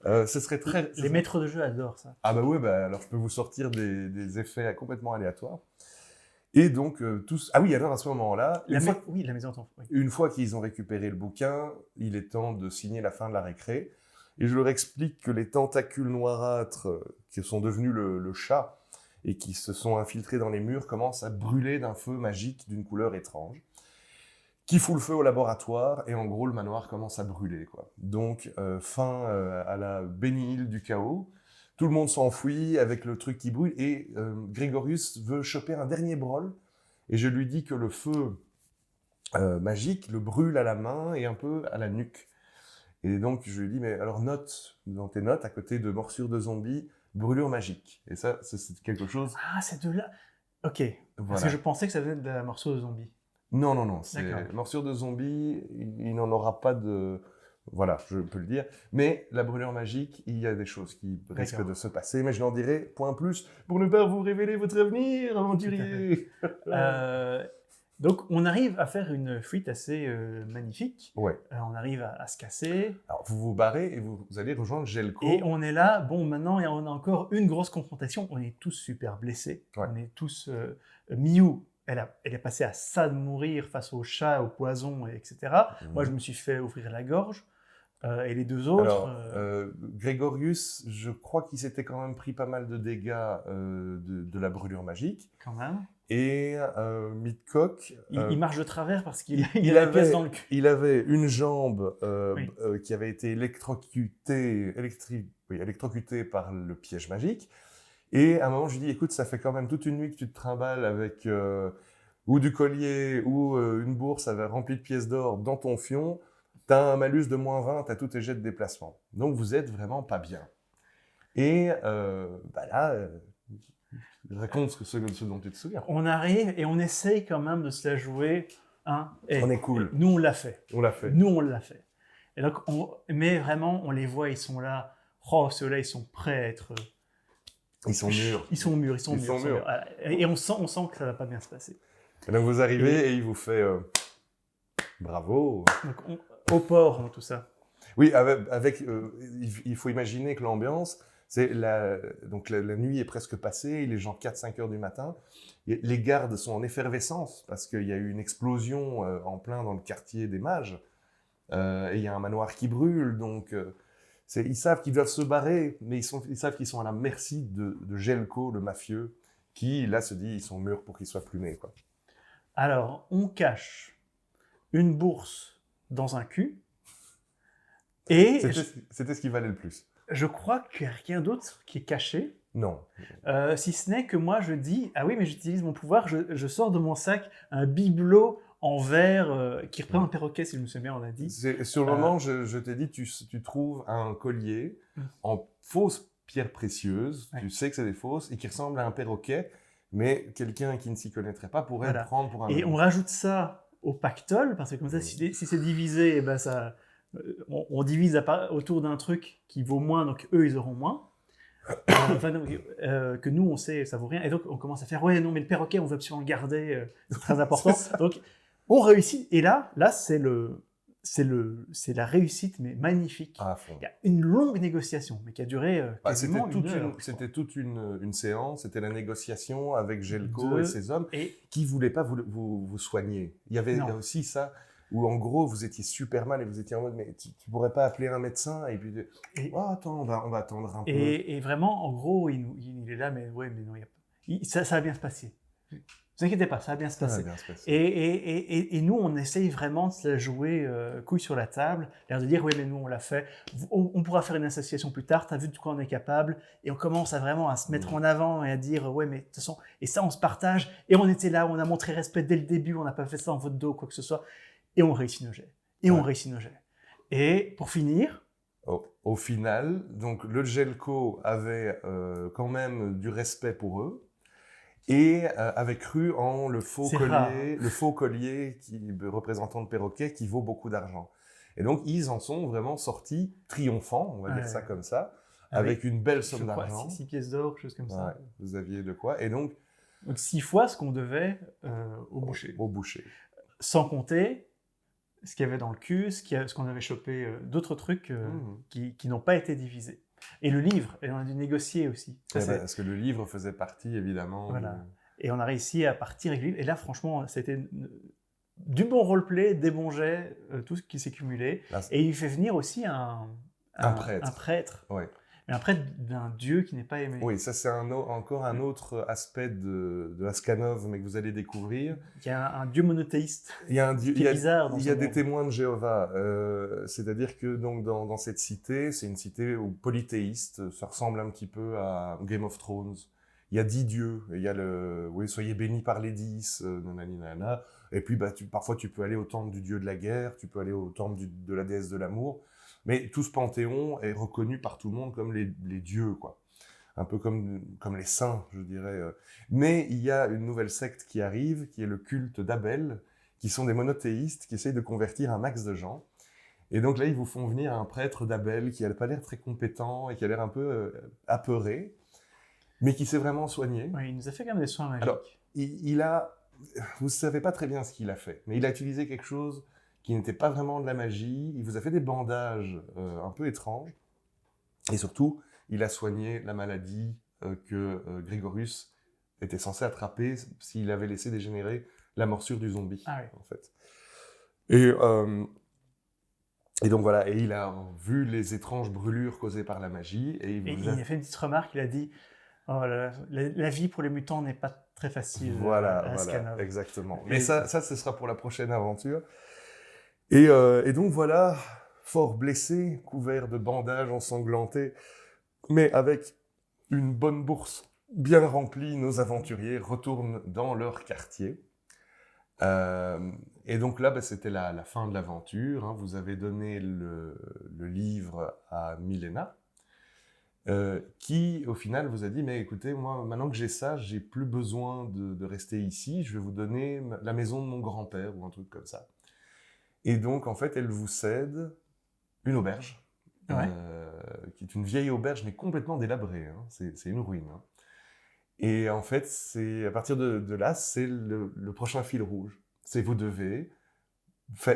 Ce serait très... Les maîtres de jeu adorent ça. Ah bah oui, alors je peux vous sortir des effets complètement aléatoires. Et donc, tous... Ah oui, alors à ce moment-là... Oui, la maison d'enfant. Oui. Une fois qu'ils ont récupéré le bouquin, il est temps de signer la fin de la récré. Et je leur explique que les tentacules noirâtres qui sont devenus le chat et qui se sont infiltrés dans les murs commencent à brûler d'un feu magique d'une couleur étrange, qui fout le feu au laboratoire, et en gros, le manoir commence à brûler, quoi. Donc, fin à la bénie-île du chaos. Tout le monde s'enfuit avec le truc qui brûle, et Grégorius veut choper un dernier brol, et je lui dis que le feu magique le brûle à la main et un peu à la nuque. Et donc, je lui dis, mais alors note dans tes notes, à côté de morsure de zombie, brûlure magique. Et ça, c'est quelque chose... Ah, c'est de là. Ok. Voilà. Parce que je pensais que ça venait de la morsure de zombie. Non. C'est morsure de zombie, il n'en aura pas de... Voilà, je peux le dire. Mais la brûlure magique, il y a des choses qui risquent de se passer. Mais je n'en dirai point plus pour ne pas vous révéler votre avenir, aventurier. Donc, on arrive à faire une fuite assez magnifique. Ouais. On arrive à se casser. Alors, vous vous barrez et vous allez rejoindre Gelko. Et on est là. Bon, maintenant, on a encore une grosse confrontation. On est tous super blessés. Ouais. On est tous... Miyu, elle est passée à ça de mourir face au chat, au poison, etc. Moi, je me suis fait ouvrir la gorge. Et les deux autres... Alors, Grégorius, je crois qu'il s'était quand même pris pas mal de dégâts de la brûlure magique. Quand même. Et Midcock... il marche de travers parce qu'il a la pièce dans le cul. Il avait une jambe qui avait été électrocutée par le piège magique. Et à un moment, je lui dis, écoute, ça fait quand même toute une nuit que tu te trimbales avec ou du collier ou une bourse remplie de pièces d'or dans ton fion. T'as un malus de -20, t'as tous tes jets de déplacement. Donc, vous êtes vraiment pas bien. Et là... raconte ce dont tu te souviens. On arrive et on essaye quand même de se la jouer. Hein, on est cool. Nous, on l'a fait. On l'a fait. Nous, on l'a fait. Et donc, mais vraiment, on les voit, ils sont là. Oh, ceux-là, ils sont prêts à être... Ils sont mûrs. Ils sont mûrs. Voilà. Et on sent que ça va pas bien se passer. Et donc, vous arrivez et il vous fait... bravo. Donc, au port, dans tout ça. Oui, il faut imaginer que l'ambiance... Donc la nuit est presque passée, il est genre 4-5 heures du matin. Les gardes sont en effervescence parce qu'il y a eu une explosion en plein dans le quartier des mages. Et il y a un manoir qui brûle, donc ils savent qu'ils doivent se barrer, mais ils savent qu'ils sont à la merci de Gelko, le mafieux, qui là se dit ils sont mûrs pour qu'ils soient plumés, quoi. Alors, on cache une bourse dans un cul. Et c'était ce qui valait le plus. Je crois qu'il n'y a rien d'autre qui est caché. Non. Si ce n'est que moi, je dis, ah oui, mais j'utilise mon pouvoir, je sors de mon sac un bibelot en verre qui représente un perroquet, si je me souviens bien, on l'a dit. Sur le moment, je t'ai dit, tu trouves un collier en fausses pierres précieuses, tu sais que c'est des fausses, et qui ressemble à un perroquet, mais quelqu'un qui ne s'y connaîtrait pas pourrait le prendre pour un... Et on rajoute ça au pactole, parce que comme ça, si c'est divisé, ben ça... On divise autour d'un truc qui vaut moins, donc eux, ils auront moins. Que nous, on sait, ça vaut rien. Et donc, on commence à faire, ouais, non, mais le perroquet, on veut absolument le garder, c'est très important. Donc, on réussit. Et là c'est la réussite, mais magnifique. À fond. Il y a une longue négociation, mais qui a duré quasiment une heure. C'était toute une séance, c'était la négociation avec Gelko et ses hommes qui ne voulaient pas vous soigner. Il y avait aussi ça... où en gros vous étiez super mal et vous étiez en mode mais tu pourrais pas appeler un médecin et puis attends on va attendre un peu. Et vraiment en gros il est là mais ouais mais non ça va bien se passer. vous inquiétez pas, ça va bien se Ça va passer. bien se passer. Et nous, on essaye vraiment de se la jouer couille sur la table, l'air de dire, oui, mais nous, on l'a fait, on pourra faire une association plus tard, tu as vu de quoi on est capable, et on commence à vraiment à se mettre en avant et à dire, ouais, mais de toute façon, et ça, on se partage, et on était là, on a montré respect dès le début, on n'a pas fait ça en votre dos, quoi que ce soit, et on réussit nos jets. Et pour finir... Au final, donc le Gelco avait quand même du respect pour eux, et avait cru en le faux C'est collier, rare, hein. le faux collier représentant le perroquet qui vaut beaucoup d'argent. Et donc ils en sont vraiment sortis triomphants, on va dire ça comme ça, avec une belle somme d'argent. 6 pièces d'or, quelque chose comme ça. Ouais, vous aviez de quoi. Et donc 6 fois ce qu'on devait au boucher. Au boucher. Sans compter ce qu'il y avait dans le cul, ce qu'on avait chopé, d'autres trucs qui n'ont pas été divisés. Et le livre, et on a dû négocier aussi. Parce que le livre faisait partie, évidemment. Voilà. Et on a réussi à partir avec le livre. Et là, franchement, c'était du bon roleplay, des bons jets, tout ce qui s'est cumulé. Là, et il fait venir aussi un prêtre. Ouais. Mais un prêtre d'un dieu qui n'est pas aimé. Oui, ça c'est encore un autre aspect de Ascanov, mais que vous allez découvrir. Il y a un dieu monothéiste. Il y a un dieu, qui est bizarre dans il y a des témoins de Jéhovah. C'est-à-dire que donc dans cette cité, c'est une cité polythéiste. Ça ressemble un petit peu à Game of Thrones. Il y a 10 dieux. Il y a soyez bénis par les 10, nanani nanana. Et puis parfois tu peux aller au temple du dieu de la guerre, tu peux aller au temple de la déesse de l'amour. Mais tout ce panthéon est reconnu par tout le monde comme les dieux, quoi. Un peu comme les saints, je dirais. Mais il y a une nouvelle secte qui arrive, qui est le culte d'Abel, qui sont des monothéistes qui essayent de convertir un max de gens. Et donc là, ils vous font venir un prêtre d'Abel qui n'a pas l'air très compétent et qui a l'air un peu apeuré, mais qui s'est vraiment soigné. Oui, il nous a fait quand même des soins magiques. Alors, vous ne savez pas très bien ce qu'il a fait, mais il a utilisé quelque chose qui n'était pas vraiment de la magie. Il vous a fait des bandages un peu étranges. Et surtout, il a soigné la maladie que Grégorius était censé attraper s'il avait laissé dégénérer la morsure du zombie, en fait. Et donc voilà, et il a vu les étranges brûlures causées par la magie. Et il a fait une petite remarque, il a dit oh là là, la vie pour les mutants n'est pas très facile. Voilà, exactement. Mais ça, ce sera pour la prochaine aventure. Et donc voilà, fort blessé, couvert de bandages ensanglantés, mais avec une bonne bourse bien remplie, nos aventuriers retournent dans leur quartier. Et donc là, c'était la fin de l'aventure. Hein. Vous avez donné le livre à Milena, qui, au final, vous a dit « Mais écoutez, moi, maintenant que j'ai ça, j'ai plus besoin de rester ici. Je vais vous donner la maison de mon grand-père, ou un truc comme ça. » Et donc, en fait, elle vous cède une auberge, qui est une vieille auberge, mais complètement délabrée. Hein. C'est une ruine. Hein. Et en fait, à partir de là, c'est le prochain fil rouge. C'est vous devez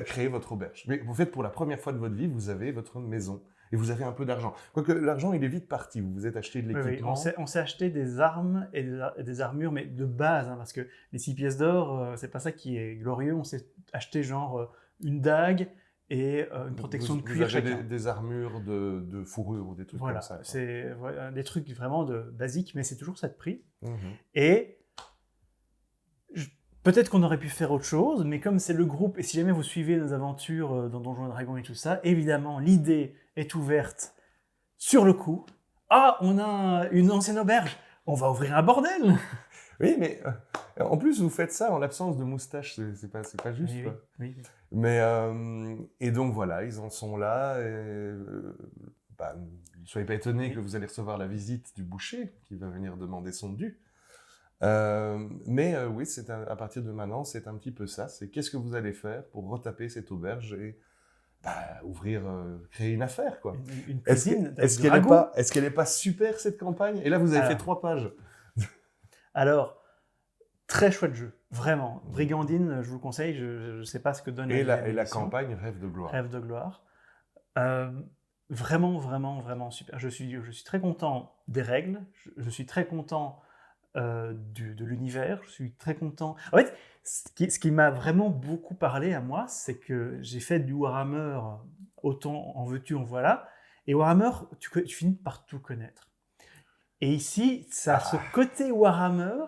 créer votre auberge. Mais vous faites pour la première fois de votre vie, vous avez votre maison. Et vous avez un peu d'argent. Quoique l'argent, il est vite parti. Vous vous êtes acheté de l'équipement. Oui. On s'est acheté des armes et des armures, mais de base. Hein, parce que les 6 pièces d'or, c'est pas ça qui est glorieux. On s'est acheté genre une dague et une protection de cuir chacun. Vous avez des armures de fourrure ou des trucs comme ça. C'est des trucs vraiment basiques, mais c'est toujours ça de prix. Mmh. Et peut-être qu'on aurait pu faire autre chose, mais comme c'est le groupe, et si jamais vous suivez nos aventures dans Donjons & Dragons et tout ça, évidemment, l'idée est ouverte sur le coup. Ah, on a une ancienne auberge, on va ouvrir un bordel. Oui, mais en plus, vous faites ça en l'absence de moustache, c'est pas juste. Oui, quoi. Oui. Mais, et donc voilà, ils en sont là. Ne soyez pas étonnés que vous allez recevoir la visite du boucher qui va venir demander son dû. Oui, à partir de maintenant, c'est un petit peu ça. C'est qu'est-ce que vous allez faire pour retaper cette auberge et créer une affaire, quoi. Une cuisine. Est-ce qu'elle n'est pas super, cette campagne? Et là, vous avez fait 3 pages. Alors, très chouette jeu, vraiment. Brigandine, je vous le conseille, je ne sais pas ce que donne la campagne Rêve de gloire. Rêve de gloire. Vraiment, vraiment, vraiment super. Je suis très content des règles, je suis très content de l'univers, je suis très content. En fait, ce qui m'a vraiment beaucoup parlé à moi, c'est que j'ai fait du Warhammer, autant en veux-tu, en voilà, et Warhammer, tu finis par tout connaître. Et ici, ça a ce côté Warhammer,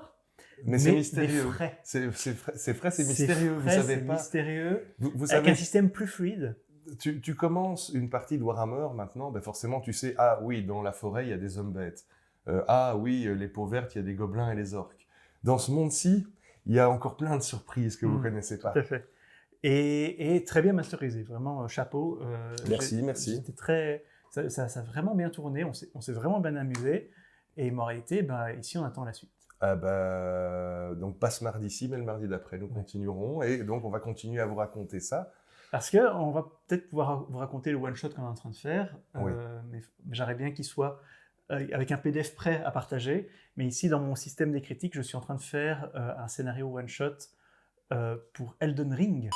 Mais c'est mystérieux. frais. C'est frais, c'est mystérieux. Vous savez c'est pas. mystérieux. Vous Avec savez, un système plus fluide. tu commences une partie de Warhammer maintenant, ben forcément tu sais, ah oui, dans la forêt il y a des hommes bêtes. Ah oui, les peaux vertes, il y a des gobelins et les orques. Dans ce monde-ci, il y a encore plein de surprises que vous ne connaissez pas. Tout à fait. Et très bien masterisé, vraiment chapeau. Merci. J'étais très, ça a vraiment bien tourné, on s'est vraiment bien amusé. Et moralité, bah, ici on attend la suite. Ah bah, donc pas ce mardi-ci, mais le mardi d'après, nous continuerons. Et donc on va continuer à vous raconter ça. Parce qu'on va peut-être pouvoir vous raconter le one-shot qu'on est en train de faire, Oui. mais j'aimerais bien qu'il soit avec un PDF prêt à partager. Mais ici, dans mon système des critiques, je suis en train de faire un scénario one-shot pour Elden Ring.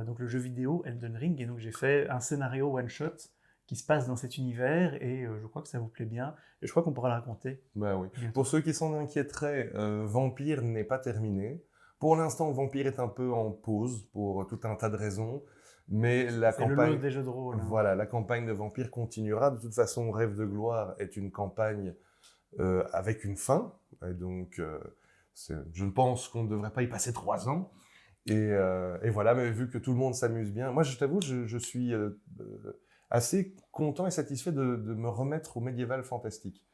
Donc le jeu vidéo Elden Ring. Et donc j'ai fait un scénario one-shot qui se passe dans cet univers et je crois que ça vous plaît bien. Et je crois qu'on pourra le raconter. Bah oui. Bientôt. Pour ceux qui s'en inquiéteraient, Vampire n'est pas terminé. Pour l'instant, Vampire est un peu en pause pour tout un tas de raisons. Mais la C'est le lot campagne, des jeux de rôle. Hein. voilà, la campagne de Vampire continuera. De toute façon, Rêve de gloire est une campagne avec une fin. Et donc, je pense qu'on ne devrait pas y passer 3 ans. Et voilà, mais vu que tout le monde s'amuse bien, moi, je t'avoue, je suis assez content et satisfait de me remettre au médiéval fantastique.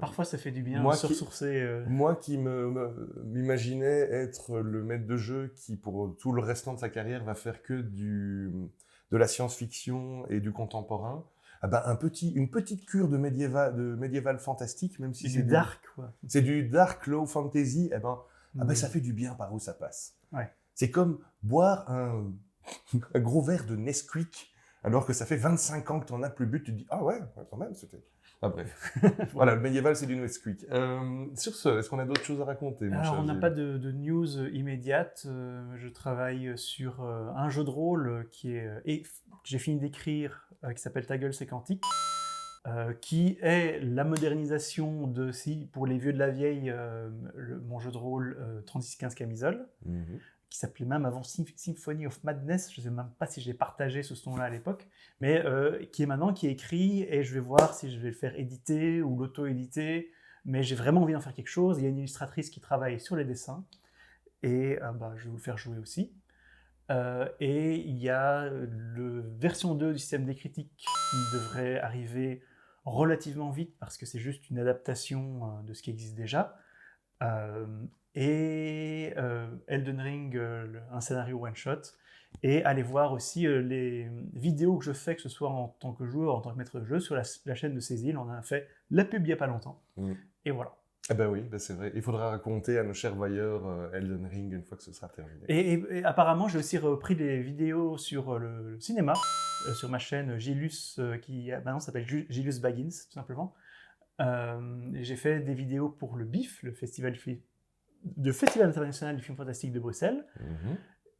Parfois, ça fait du bien moi de se ressourcer. Moi qui m'imaginais être le maître de jeu qui, pour tout le restant de sa carrière, va faire que de la science-fiction et du contemporain, ah ben une petite cure de médiéval fantastique, même si c'est du dark, quoi. C'est du dark low fantasy, eh ben, ça fait du bien par où ça passe. Ouais. C'est comme boire un gros verre de Nesquik alors que ça fait 25 ans que tu n'en as plus bu, tu te dis « Ah ouais, quand même, c'était... » Ah bref. Voilà, le médiéval, c'est du Nesquik. Sur ce, est-ce qu'on a d'autres choses à raconter, mon cher Alors, on n'a Gilles pas de news immédiate. Je travaille sur un jeu de rôle que j'ai fini d'écrire, qui s'appelle Ta gueule, c'est quantique, qui est la modernisation pour les vieux de la vieille, mon jeu de rôle 3615 Camisole, qui s'appelait même avant Symphony of Madness. Je ne sais même pas si j'ai partagé ce son-là à l'époque, mais qui est écrit, et je vais voir si je vais le faire éditer ou l'auto-éditer, mais j'ai vraiment envie d'en faire quelque chose. Il y a une illustratrice qui travaille sur les dessins, et je vais vous le faire jouer aussi. Et il y a la version 2 du système des critiques qui devrait arriver relativement vite, parce que c'est juste une adaptation de ce qui existe déjà. Et Elden Ring, un scénario one-shot, et allez voir aussi les vidéos que je fais, que ce soit en tant que joueur, en tant que maître de jeu, sur la chaîne de Cécile. On a fait la pub il n'y a pas longtemps. Et voilà. Ah ben oui, c'est vrai. Il faudra raconter à nos chers voyeurs Elden Ring une fois que ce sera terminé. Et apparemment, j'ai aussi repris des vidéos sur le cinéma, sur ma chaîne Gilus, qui maintenant s'appelle Gilus Baggins, tout simplement. J'ai fait des vidéos pour le BIF, le Festival international du film fantastique de Bruxelles,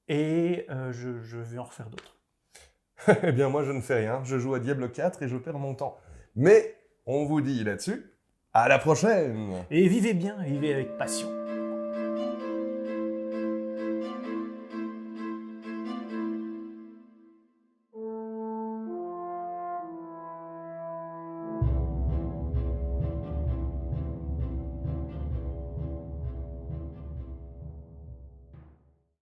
et je vais en refaire d'autres. Eh bien, moi, je ne fais rien. Je joue à Diablo 4 et je perds mon temps. Mais on vous dit là-dessus, à la prochaine! Et vivez bien, vivez avec passion.